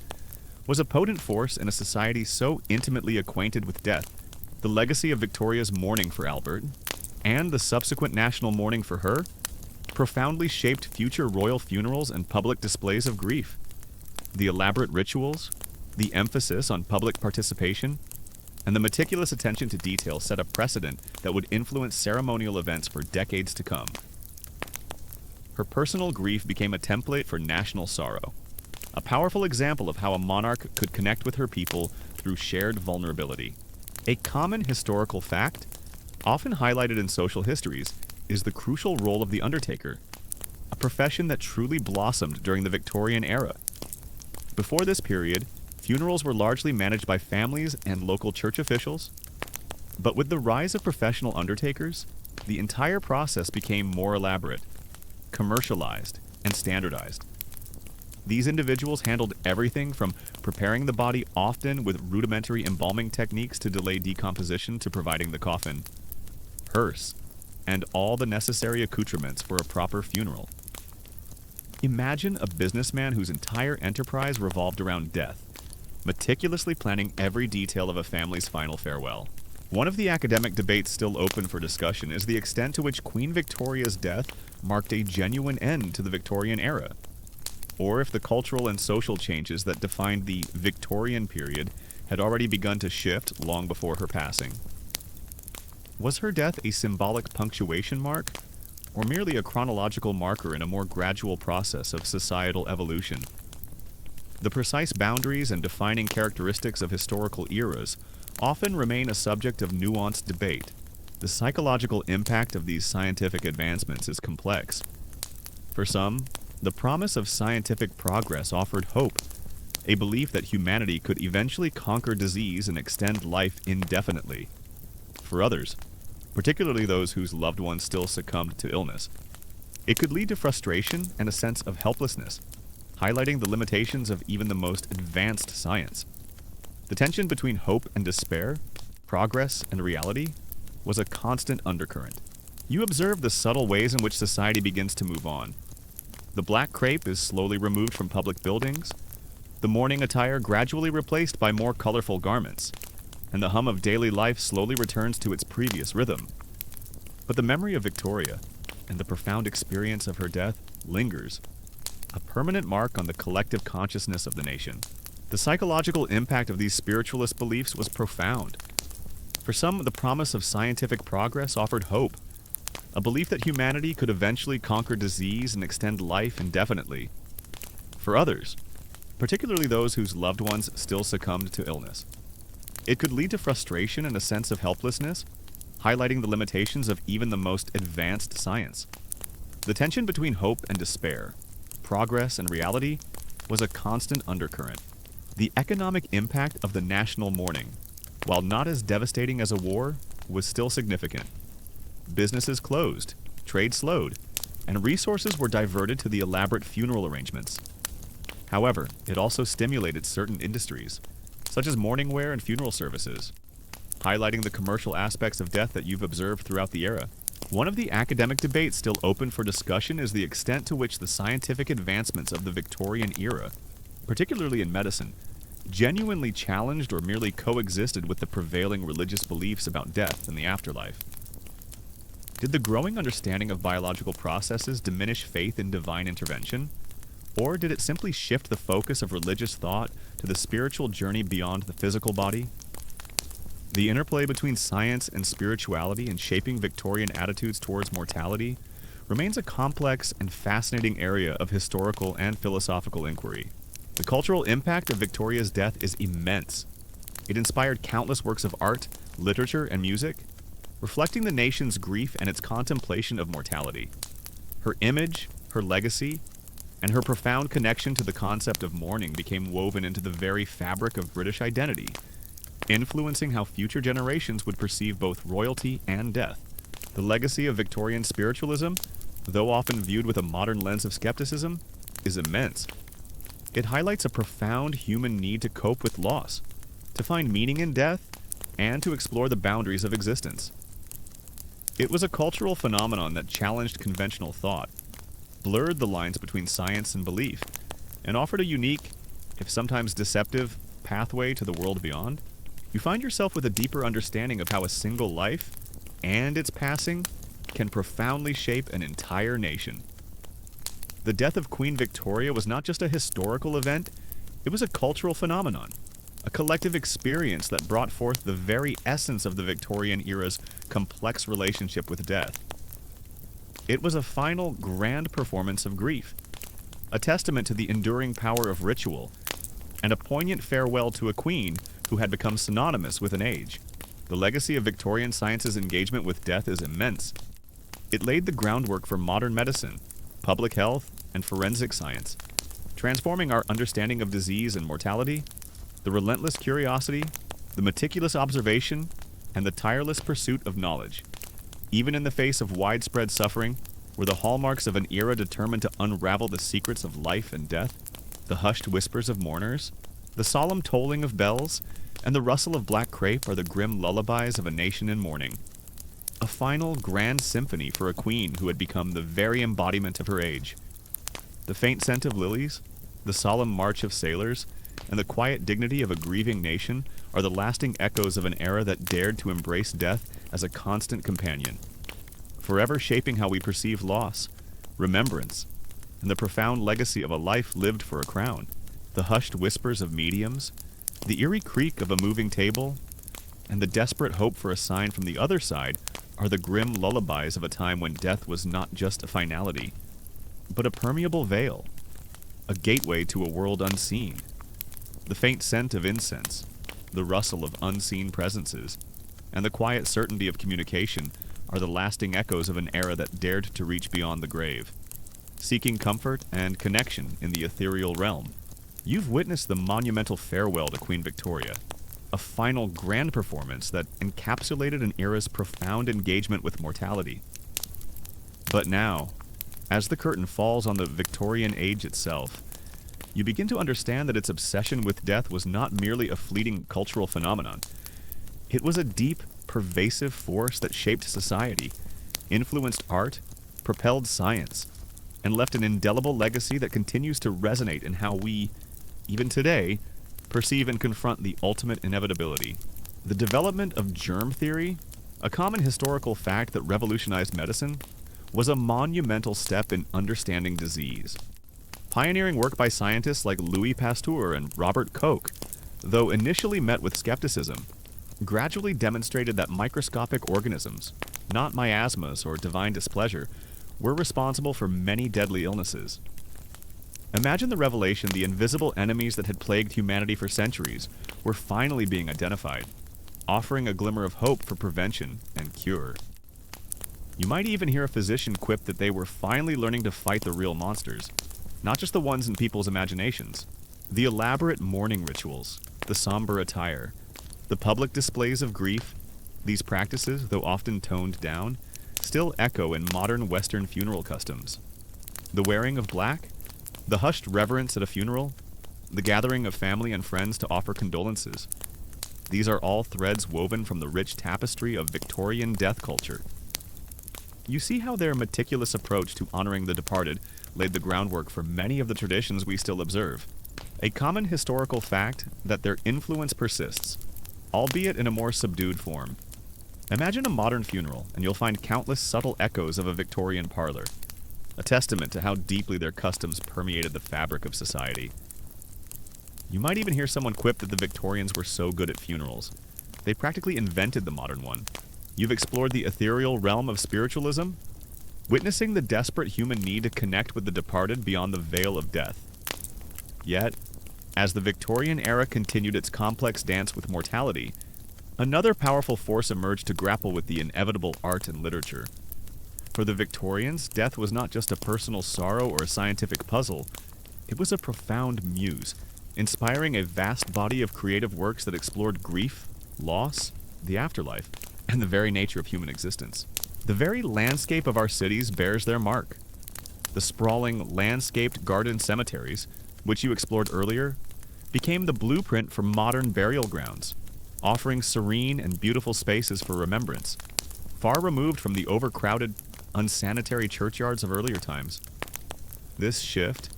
was a potent force in a society so intimately acquainted with death. The legacy of Victoria's mourning for Albert, and the subsequent national mourning for her, profoundly shaped future royal funerals and public displays of grief. The elaborate rituals, the emphasis on public participation, and the meticulous attention to detail set a precedent that would influence ceremonial events for decades to come. Her personal grief became a template for national sorrow, a powerful example of how a monarch could connect with her people through shared vulnerability. A common historical fact, often highlighted in social histories, is the crucial role of the undertaker. a profession that truly blossomed during the Victorian era. Before this period, funerals were largely managed by families and local church officials, but with the rise of professional undertakers, the entire process became more elaborate, commercialized, and standardized. These individuals handled everything from preparing the body often with rudimentary embalming techniques to delay decomposition to providing the coffin, hearse, and all the necessary accoutrements for a proper funeral. Imagine a businessman whose entire enterprise revolved around death, meticulously planning every detail of a family's final farewell. One of the academic debates still open for discussion is the extent to which Queen Victoria's death marked a genuine end to the Victorian era, or if the cultural and social changes that defined the Victorian period had already begun to shift long before her passing. Was her death a symbolic punctuation mark, or merely a chronological marker in a more gradual process of societal evolution? The precise boundaries and defining characteristics of historical eras often remain a subject of nuanced debate. The psychological impact of these scientific advancements is complex. For some, the promise of scientific progress offered hope, a belief that humanity could eventually conquer disease and extend life indefinitely. For others, particularly those whose loved ones still succumbed to illness, it could lead to frustration and a sense of helplessness, highlighting the limitations of even the most advanced science. The tension between hope and despair, progress and reality, was a constant undercurrent. You observe the subtle ways in which society begins to move on. The black crepe is slowly removed from public buildings, the mourning attire gradually replaced by more colorful garments, and the hum of daily life slowly returns to its previous rhythm. But the memory of Victoria and the profound experience of her death lingers, a permanent mark on the collective consciousness of the nation. The psychological impact of these spiritualist beliefs was profound. For some, the promise of scientific progress offered hope, a belief that humanity could eventually conquer disease and extend life indefinitely. For others, particularly those whose loved ones still succumbed to illness, it could lead to frustration and a sense of helplessness, highlighting the limitations of even the most advanced science. The tension between hope and despair, progress and reality, was a constant undercurrent. The economic impact of the national mourning, while not as devastating as a war, was still significant. Businesses closed, trade slowed, and resources were diverted to the elaborate funeral arrangements. However, it also stimulated certain industries, such as mourning wear and funeral services, highlighting the commercial aspects of death that you've observed throughout the era. One of the academic debates still open for discussion is the extent to which the scientific advancements of the Victorian era, particularly in medicine, genuinely challenged or merely coexisted with the prevailing religious beliefs about death and the afterlife. Did the growing understanding of biological processes diminish faith in divine intervention? Or did it simply shift the focus of religious thought to the spiritual journey beyond the physical body? The interplay between science and spirituality in shaping Victorian attitudes towards mortality remains a complex and fascinating area of historical and philosophical inquiry. The cultural impact of Victoria's death is immense. It inspired countless works of art, literature, and music, reflecting the nation's grief and its contemplation of mortality. Her image, her legacy, and her profound connection to the concept of mourning became woven into the very fabric of British identity, influencing how future generations would perceive both royalty and death. The legacy of Victorian spiritualism, though often viewed with a modern lens of skepticism, is immense. It highlights a profound human need to cope with loss, to find meaning in death, and to explore the boundaries of existence. It was a cultural phenomenon that challenged conventional thought, blurred the lines between science and belief, and offered a unique, if sometimes deceptive, pathway to the world beyond. You find yourself with a deeper understanding of how a single life, and its passing, can profoundly shape an entire nation. The death of Queen Victoria was not just a historical event, it was a cultural phenomenon, a collective experience that brought forth the very essence of the Victorian era's complex relationship with death. It was a final, grand performance of grief, a testament to the enduring power of ritual, and a poignant farewell to a queen who had become synonymous with an age. The legacy of Victorian science's engagement with death is immense. It laid the groundwork for modern medicine, public health and forensic science, transforming our understanding of disease and mortality. The relentless curiosity, the meticulous observation, and the tireless pursuit of knowledge, even in the face of widespread suffering, were the hallmarks of an era determined to unravel the secrets of life and death. The hushed whispers of mourners, the solemn tolling of bells, and the rustle of black crape are the grim lullabies of a nation in mourning. A final grand symphony for a queen who had become the very embodiment of her age. The faint scent of lilies, the solemn march of sailors, and the quiet dignity of a grieving nation are the lasting echoes of an era that dared to embrace death as a constant companion, forever shaping how we perceive loss, remembrance, and the profound legacy of a life lived for a crown. The hushed whispers of mediums, the eerie creak of a moving table, and the desperate hope for a sign from the other side are the grim lullabies of a time when death was not just a finality, but a permeable veil, a gateway to a world unseen. The faint scent of incense, the rustle of unseen presences, and the quiet certainty of communication are the lasting echoes of an era that dared to reach beyond the grave, seeking comfort and connection in the ethereal realm. You've witnessed the monumental farewell to Queen Victoria, a final grand performance that encapsulated an era's profound engagement with mortality. But now, as the curtain falls on the Victorian age itself, you begin to understand that its obsession with death was not merely a fleeting cultural phenomenon. It was a deep, pervasive force that shaped society, influenced art, propelled science, and left an indelible legacy that continues to resonate in how we, even today, perceive and confront the ultimate inevitability. The development of germ theory, a common historical fact that revolutionized medicine, was a monumental step in understanding disease. Pioneering work by scientists like Louis Pasteur and Robert Koch, though initially met with skepticism, gradually demonstrated that microscopic organisms, not miasmas or divine displeasure, were responsible for many deadly illnesses. Imagine the revelation the invisible enemies that had plagued humanity for centuries were finally being identified, offering a glimmer of hope for prevention and cure. You might even hear a physician quip that they were finally learning to fight the real monsters, not just the ones in people's imaginations. The elaborate mourning rituals, the somber attire, the public displays of grief, these practices, though often toned down, still echo in modern Western funeral customs. The wearing of black, the hushed reverence at a funeral, the gathering of family and friends to offer condolences. These are all threads woven from the rich tapestry of Victorian death culture. You see how their meticulous approach to honoring the departed laid the groundwork for many of the traditions we still observe. A common historical fact that their influence persists, albeit in a more subdued form. Imagine a modern funeral, and you'll find countless subtle echoes of a Victorian parlor, a testament to how deeply their customs permeated the fabric of society. You might even hear someone quip that the Victorians were so good at funerals. They practically invented the modern one. You've explored the ethereal realm of spiritualism, witnessing the desperate human need to connect with the departed beyond the veil of death. Yet, as the Victorian era continued its complex dance with mortality, another powerful force emerged to grapple with the inevitable art and literature. For the Victorians, death was not just a personal sorrow or a scientific puzzle, it was a profound muse, inspiring a vast body of creative works that explored grief, loss, the afterlife, and the very nature of human existence. The very landscape of our cities bears their mark. The sprawling, landscaped garden cemeteries, which you explored earlier, became the blueprint for modern burial grounds, offering serene and beautiful spaces for remembrance, far removed from the overcrowded, unsanitary churchyards of earlier times. This shift,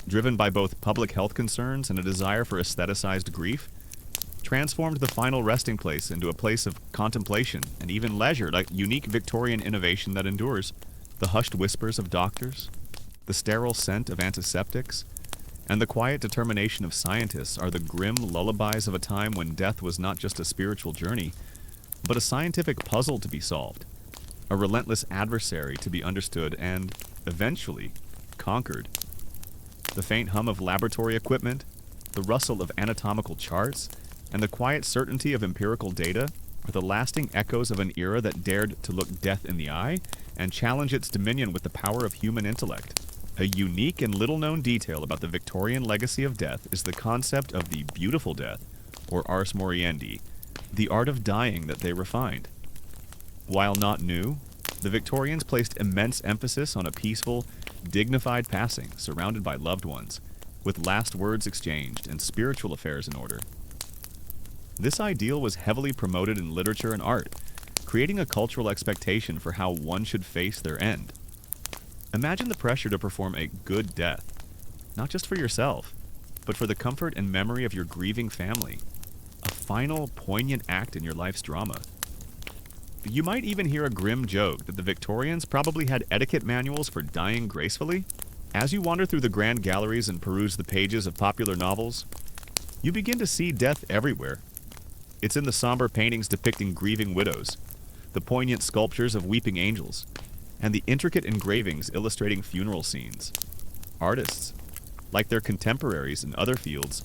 driven by both public health concerns and a desire for aestheticized grief, transformed the final resting place into a place of contemplation and even leisure, like unique Victorian innovation that endures. The hushed whispers of doctors, the sterile scent of antiseptics, and the quiet determination of scientists are the grim lullabies of a time when death was not just a spiritual journey, but a scientific puzzle to be solved, a relentless adversary to be understood and, eventually, conquered. The faint hum of laboratory equipment, the rustle of anatomical charts, and the quiet certainty of empirical data are the lasting echoes of an era that dared to look death in the eye and challenge its dominion with the power of human intellect. A unique and little-known detail about the Victorian legacy of death is the concept of the beautiful death, or ars moriendi, the art of dying that they refined. While not new, the Victorians placed immense emphasis on a peaceful, dignified passing surrounded by loved ones, with last words exchanged and spiritual affairs in order. This ideal was heavily promoted in literature and art, creating a cultural expectation for how one should face their end. Imagine the pressure to perform a good death, not just for yourself, but for the comfort and memory of your grieving family, a final, poignant act in your life's drama. You might even hear a grim joke that the Victorians probably had etiquette manuals for dying gracefully. As you wander through the grand galleries and peruse the pages of popular novels, you begin to see death everywhere. It's in the somber paintings depicting grieving widows, the poignant sculptures of weeping angels, and the intricate engravings illustrating funeral scenes. Artists, like their contemporaries in other fields,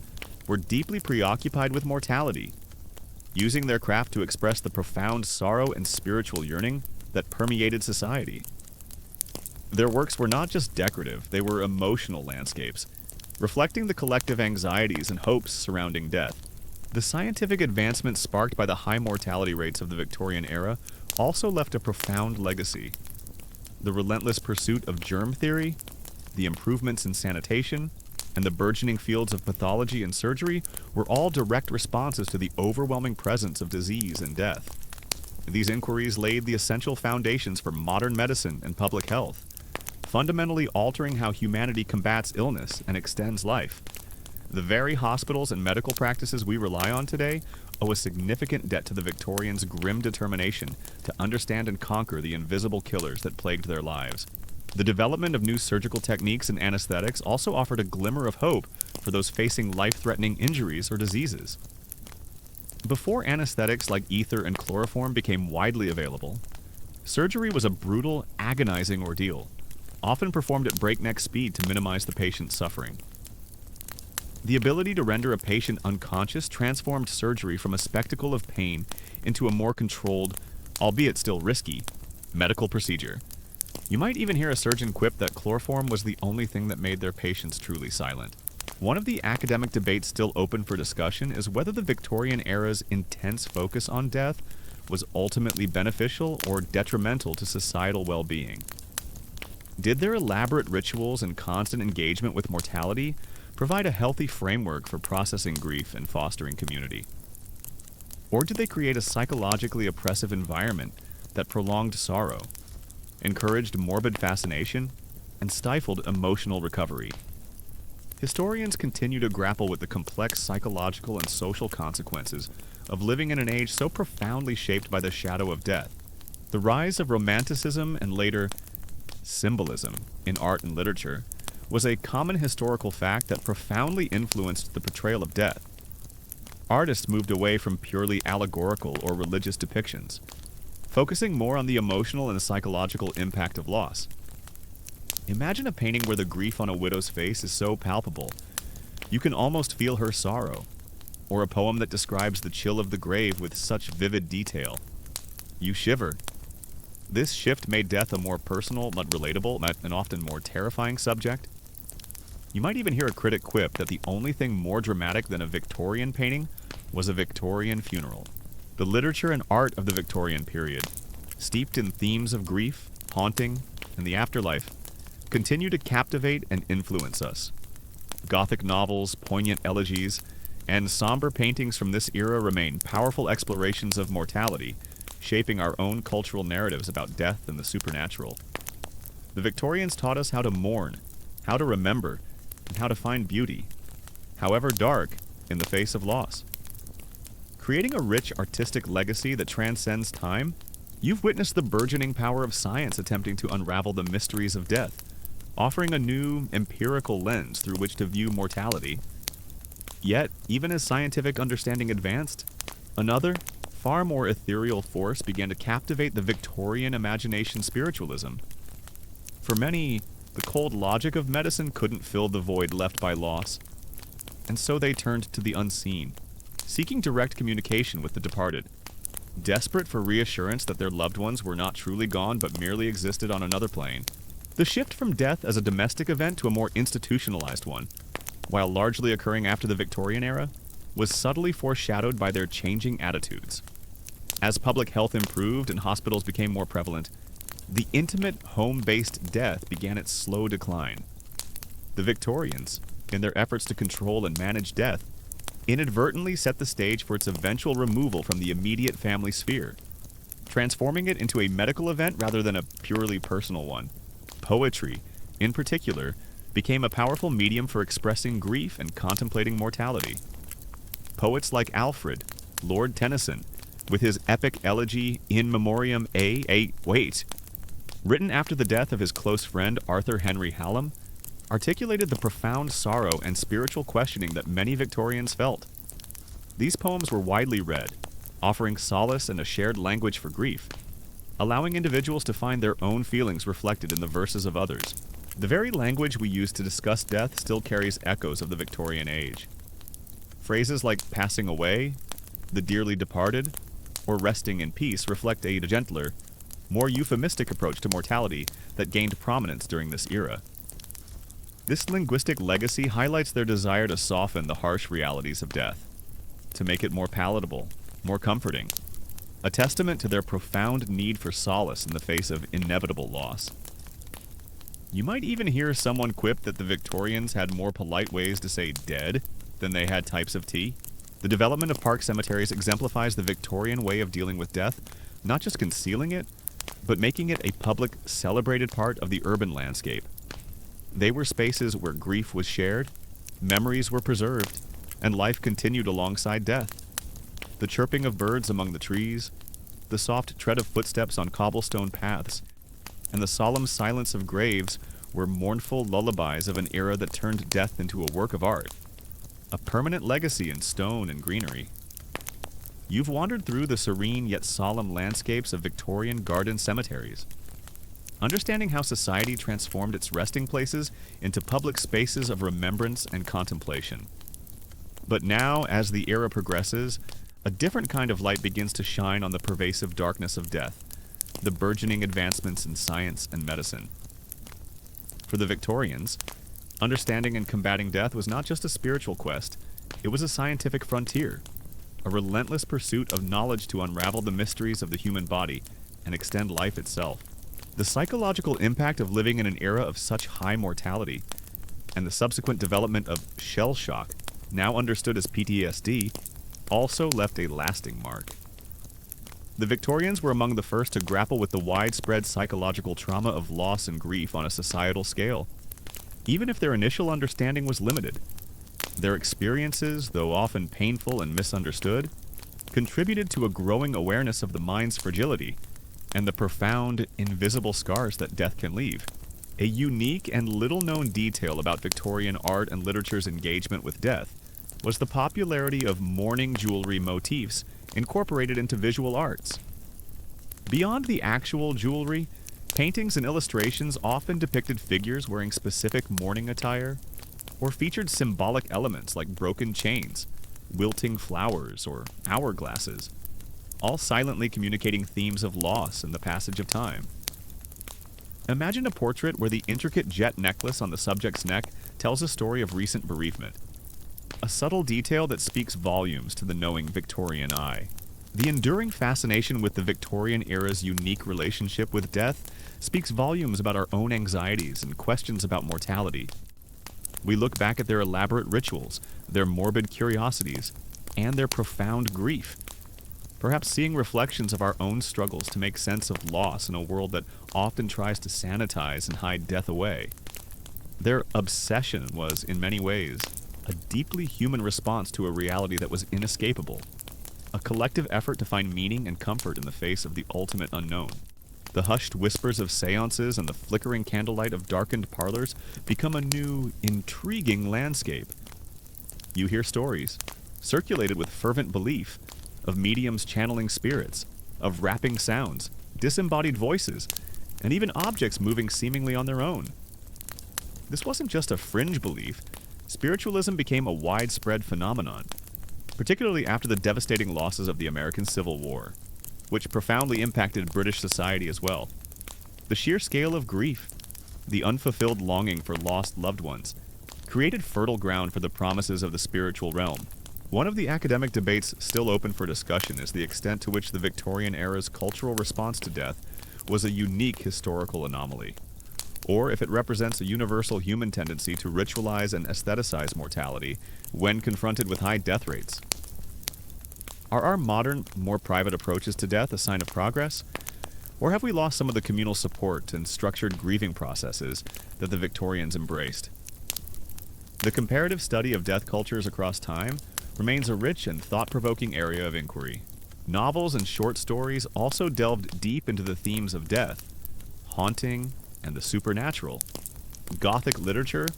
were deeply preoccupied with mortality, using their craft to express the profound sorrow and spiritual yearning that permeated society. Their works were not just decorative, they were emotional landscapes, reflecting the collective anxieties and hopes surrounding death. The scientific advancements sparked by the high mortality rates of the Victorian era also left a profound legacy. The relentless pursuit of germ theory, the improvements in sanitation, and the burgeoning fields of pathology and surgery were all direct responses to the overwhelming presence of disease and death. These inquiries laid the essential foundations for modern medicine and public health, fundamentally altering how humanity combats illness and extends life. The very hospitals and medical practices we rely on today owe a significant debt to the Victorians' grim determination to understand and conquer the invisible killers that plagued their lives. The development of new surgical techniques and anesthetics also offered a glimmer of hope for those facing life-threatening injuries or diseases. Before anesthetics like ether and chloroform became widely available, surgery was a brutal, agonizing ordeal, often performed at breakneck speed to minimize the patient's suffering. The ability to render a patient unconscious transformed surgery from a spectacle of pain into a more controlled, albeit still risky, medical procedure. You might even hear a surgeon quip that chloroform was the only thing that made their patients truly silent. One of the academic debates still open for discussion is whether the Victorian era's intense focus on death was ultimately beneficial or detrimental to societal well-being. Did their elaborate rituals and constant engagement with mortality provide a healthy framework for processing grief and fostering community? Or did they create a psychologically oppressive environment that prolonged sorrow, encouraged morbid fascination, and stifled emotional recovery? Historians continue to grapple with the complex psychological and social consequences of living in an age so profoundly shaped by the shadow of death. The rise of Romanticism and later symbolism in art and literature was a common historical fact that profoundly influenced the portrayal of death. Artists moved away from purely allegorical or religious depictions, focusing more on the emotional and psychological impact of loss. Imagine a painting where the grief on a widow's face is so palpable, you can almost feel her sorrow, or a poem that describes the chill of the grave with such vivid detail. You shiver. This shift made death a more personal but relatable and often more terrifying subject. You might even hear a critic quip that the only thing more dramatic than a Victorian painting was a Victorian funeral. The literature and art of the Victorian period, steeped in themes of grief, haunting, and the afterlife, continue to captivate and influence us. Gothic novels, poignant elegies, and somber paintings from this era remain powerful explorations of mortality, shaping our own cultural narratives about death and the supernatural. The Victorians taught us how to mourn, how to remember, and how to find beauty, however dark, in the face of loss. Creating a rich artistic legacy that transcends time, you've witnessed the burgeoning power of science attempting to unravel the mysteries of death, offering a new, empirical lens through which to view mortality. Yet, even as scientific understanding advanced, another, far more ethereal force began to captivate the Victorian imagination spiritualism. For many, the cold logic of medicine couldn't fill the void left by loss, and so they turned to the unseen, seeking direct communication with the departed. Desperate for reassurance that their loved ones were not truly gone but merely existed on another plane, The shift from death as a domestic event to a more institutionalized one, while largely occurring after the Victorian era, was subtly foreshadowed by their changing attitudes. As public health improved and hospitals became more prevalent, the intimate, home-based death began its slow decline. The Victorians, in their efforts to control and manage death, inadvertently set the stage for its eventual removal from the immediate family sphere, transforming it into a medical event rather than a purely personal one. Poetry, in particular, became a powerful medium for expressing grief and contemplating mortality. Poets like Alfred, Lord Tennyson, with his epic elegy In Memoriam written after the death of his close friend Arthur Henry Hallam, articulated the profound sorrow and spiritual questioning that many Victorians felt. These poems were widely read, offering solace and a shared language for grief, allowing individuals to find their own feelings reflected in the verses of others. The very language we use to discuss death still carries echoes of the Victorian age. Phrases like passing away, the dearly departed, or resting in peace reflect a gentler, more euphemistic approach to mortality that gained prominence during this era. This linguistic legacy highlights their desire to soften the harsh realities of death, to make it more palatable, more comforting, a testament to their profound need for solace in the face of inevitable loss. You might even hear someone quip that the Victorians had more polite ways to say dead than they had types of tea. The development of park cemeteries exemplifies the Victorian way of dealing with death, not just concealing it, but making it a public, celebrated part of the urban landscape. They were spaces where grief was shared, memories were preserved, and life continued alongside death. The chirping of birds among the trees, the soft tread of footsteps on cobblestone paths, and the solemn silence of graves were mournful lullabies of an era that turned death into a work of art, a permanent legacy in stone and greenery. You've wandered through the serene yet solemn landscapes of Victorian garden cemeteries, understanding how society transformed its resting places into public spaces of remembrance and contemplation. But now, as the era progresses, a different kind of light begins to shine on the pervasive darkness of death, the burgeoning advancements in science and medicine. For the Victorians, understanding and combating death was not just a spiritual quest, it was a scientific frontier, a relentless pursuit of knowledge to unravel the mysteries of the human body and extend life itself. The psychological impact of living in an era of such high mortality, and the subsequent development of shell shock, now understood as PTSD, also left a lasting mark. The Victorians were among the first to grapple with the widespread psychological trauma of loss and grief on a societal scale. Even if their initial understanding was limited, their experiences, though often painful and misunderstood, contributed to a growing awareness of the mind's fragility and the profound, invisible scars that death can leave. A unique and little-known detail about Victorian art and literature's engagement with death was the popularity of mourning jewelry motifs incorporated into visual arts. Beyond the actual jewelry, paintings and illustrations often depicted figures wearing specific mourning attire, or featured symbolic elements like broken chains, wilting flowers, or hourglasses, all silently communicating themes of loss and the passage of time. Imagine a portrait where the intricate jet necklace on the subject's neck tells a story of recent bereavement, a subtle detail that speaks volumes to the knowing Victorian eye. The enduring fascination with the Victorian era's unique relationship with death speaks volumes about our own anxieties and questions about mortality. We look back at their elaborate rituals, their morbid curiosities, and their profound grief, perhaps seeing reflections of our own struggles to make sense of loss in a world that often tries to sanitize and hide death away. Their obsession was, in many ways, a deeply human response to a reality that was inescapable, a collective effort to find meaning and comfort in the face of the ultimate unknown. The hushed whispers of seances and the flickering candlelight of darkened parlors become a new, intriguing landscape. You hear stories, circulated with fervent belief, of mediums channeling spirits, of rapping sounds, disembodied voices, and even objects moving seemingly on their own. This wasn't just a fringe belief. Spiritualism became a widespread phenomenon, particularly after the devastating losses of the American Civil War, which profoundly impacted British society as well. The sheer scale of grief, the unfulfilled longing for lost loved ones, created fertile ground for the promises of the spiritual realm. One of the academic debates still open for discussion is the extent to which the Victorian era's cultural response to death was a unique historical anomaly, or if it represents a universal human tendency to ritualize and aestheticize mortality when confronted with high death rates. Are our modern, more private approaches to death a sign of progress? Or have we lost some of the communal support and structured grieving processes that the Victorians embraced? The comparative study of death cultures across time remains a rich and thought-provoking area of inquiry. Novels and short stories also delved deep into the themes of death, haunting, and the supernatural. Gothic literature,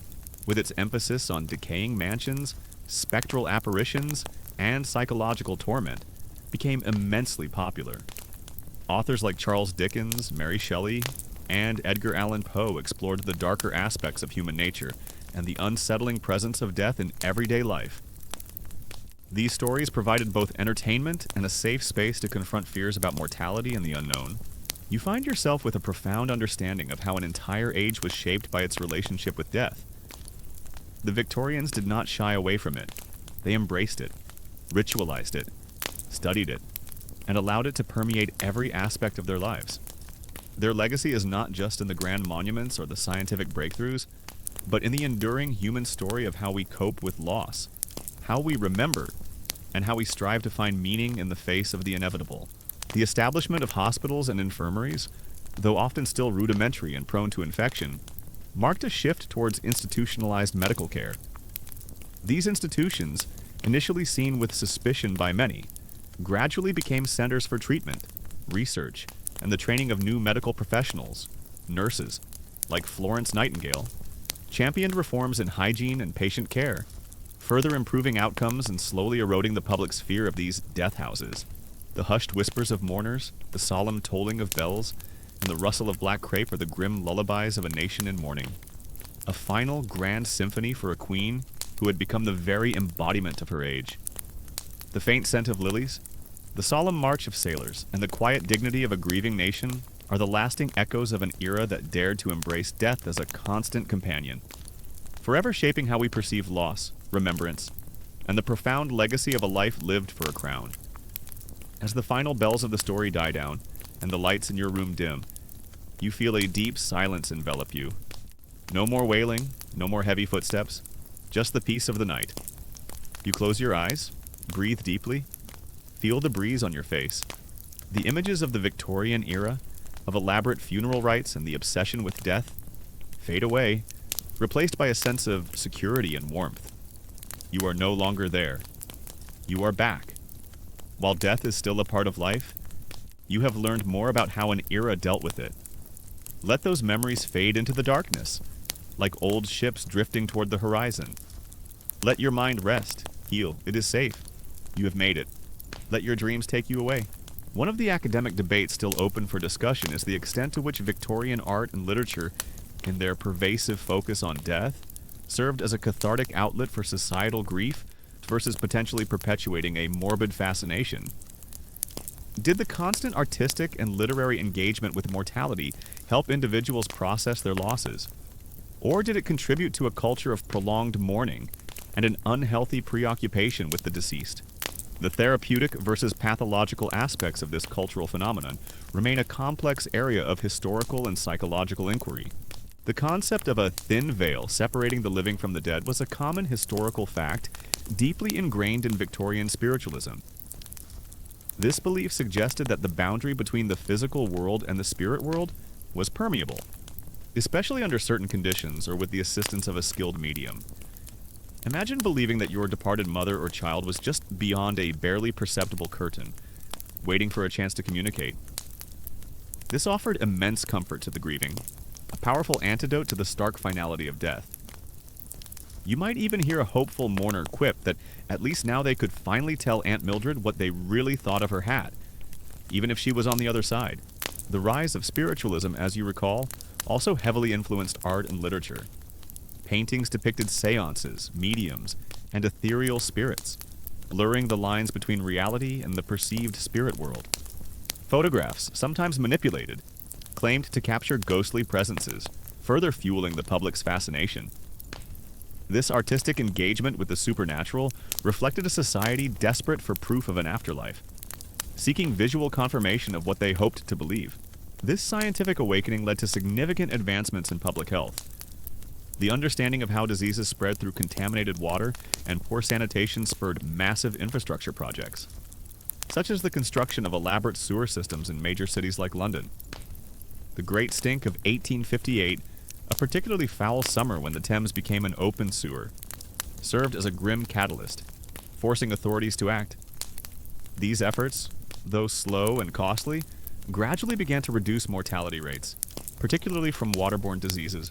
with its emphasis on decaying mansions, spectral apparitions, and psychological torment, became immensely popular. Authors like Charles Dickens, Mary Shelley, and Edgar Allan Poe explored the darker aspects of human nature and the unsettling presence of death in everyday life. These stories provided both entertainment and a safe space to confront fears about mortality and the unknown. You find yourself with a profound understanding of how an entire age was shaped by its relationship with death. The Victorians did not shy away from it. They embraced it, ritualized it, studied it, and allowed it to permeate every aspect of their lives. Their legacy is not just in the grand monuments or the scientific breakthroughs, but in the enduring human story of how we cope with loss, how we remember, and how we strive to find meaning in the face of the inevitable. The establishment of hospitals and infirmaries, though often still rudimentary and prone to infection, marked a shift towards institutionalized medical care. These institutions, initially seen with suspicion by many, gradually became centers for treatment, research, and the training of new medical professionals. Nurses, like Florence Nightingale, championed reforms in hygiene and patient care, further improving outcomes and slowly eroding the public's fear of these death houses. The hushed whispers of mourners, the solemn tolling of bells, and the rustle of black crepe are the grim lullabies of a nation in mourning. A final grand symphony for a queen who had become the very embodiment of her age. The faint scent of lilies, the solemn march of sailors, and the quiet dignity of a grieving nation are the lasting echoes of an era that dared to embrace death as a constant companion, forever shaping how we perceive loss, remembrance, and the profound legacy of a life lived for a crown. As the final bells of the story die down and the lights in your room dim, you feel a deep silence envelop you. No more wailing, no more heavy footsteps, just the peace of the night. You close your eyes, breathe deeply, feel the breeze on your face. The images of the Victorian era, of elaborate funeral rites and the obsession with death, fade away, replaced by a sense of security and warmth. You are no longer there. You are back. While death is still a part of life, you have learned more about how an era dealt with it. Let those memories fade into the darkness, like old ships drifting toward the horizon. Let your mind rest, heal. It is safe. You have made it. Let your dreams take you away. One of the academic debates still open for discussion is the extent to which Victorian art and literature, in their pervasive focus on death, served as a cathartic outlet for societal grief versus potentially perpetuating a morbid fascination. Did the constant artistic and literary engagement with mortality help individuals process their losses? Or did it contribute to a culture of prolonged mourning and an unhealthy preoccupation with the deceased? The therapeutic versus pathological aspects of this cultural phenomenon remain a complex area of historical and psychological inquiry. The concept of a thin veil separating the living from the dead was a common historical fact deeply ingrained in Victorian spiritualism. This belief suggested that the boundary between the physical world and the spirit world was permeable, especially under certain conditions or with the assistance of a skilled medium. Imagine believing that your departed mother or child was just beyond a barely perceptible curtain, waiting for a chance to communicate. This offered immense comfort to the grieving, a powerful antidote to the stark finality of death. You might even hear a hopeful mourner quip that at least now they could finally tell Aunt Mildred what they really thought of her hat, even if she was on the other side. The rise of spiritualism, as you recall, also heavily influenced art and literature. Paintings depicted seances, mediums, and ethereal spirits, blurring the lines between reality and the perceived spirit world. Photographs, sometimes manipulated, claimed to capture ghostly presences, further fueling the public's fascination. This artistic engagement with the supernatural reflected a society desperate for proof of an afterlife, seeking visual confirmation of what they hoped to believe. This scientific awakening led to significant advancements in public health. The understanding of how diseases spread through contaminated water and poor sanitation spurred massive infrastructure projects, such as the construction of elaborate sewer systems in major cities like London. The Great Stink of 1858, a particularly foul summer when the Thames became an open sewer, served as a grim catalyst, forcing authorities to act. These efforts, though slow and costly, gradually began to reduce mortality rates, particularly from waterborne diseases.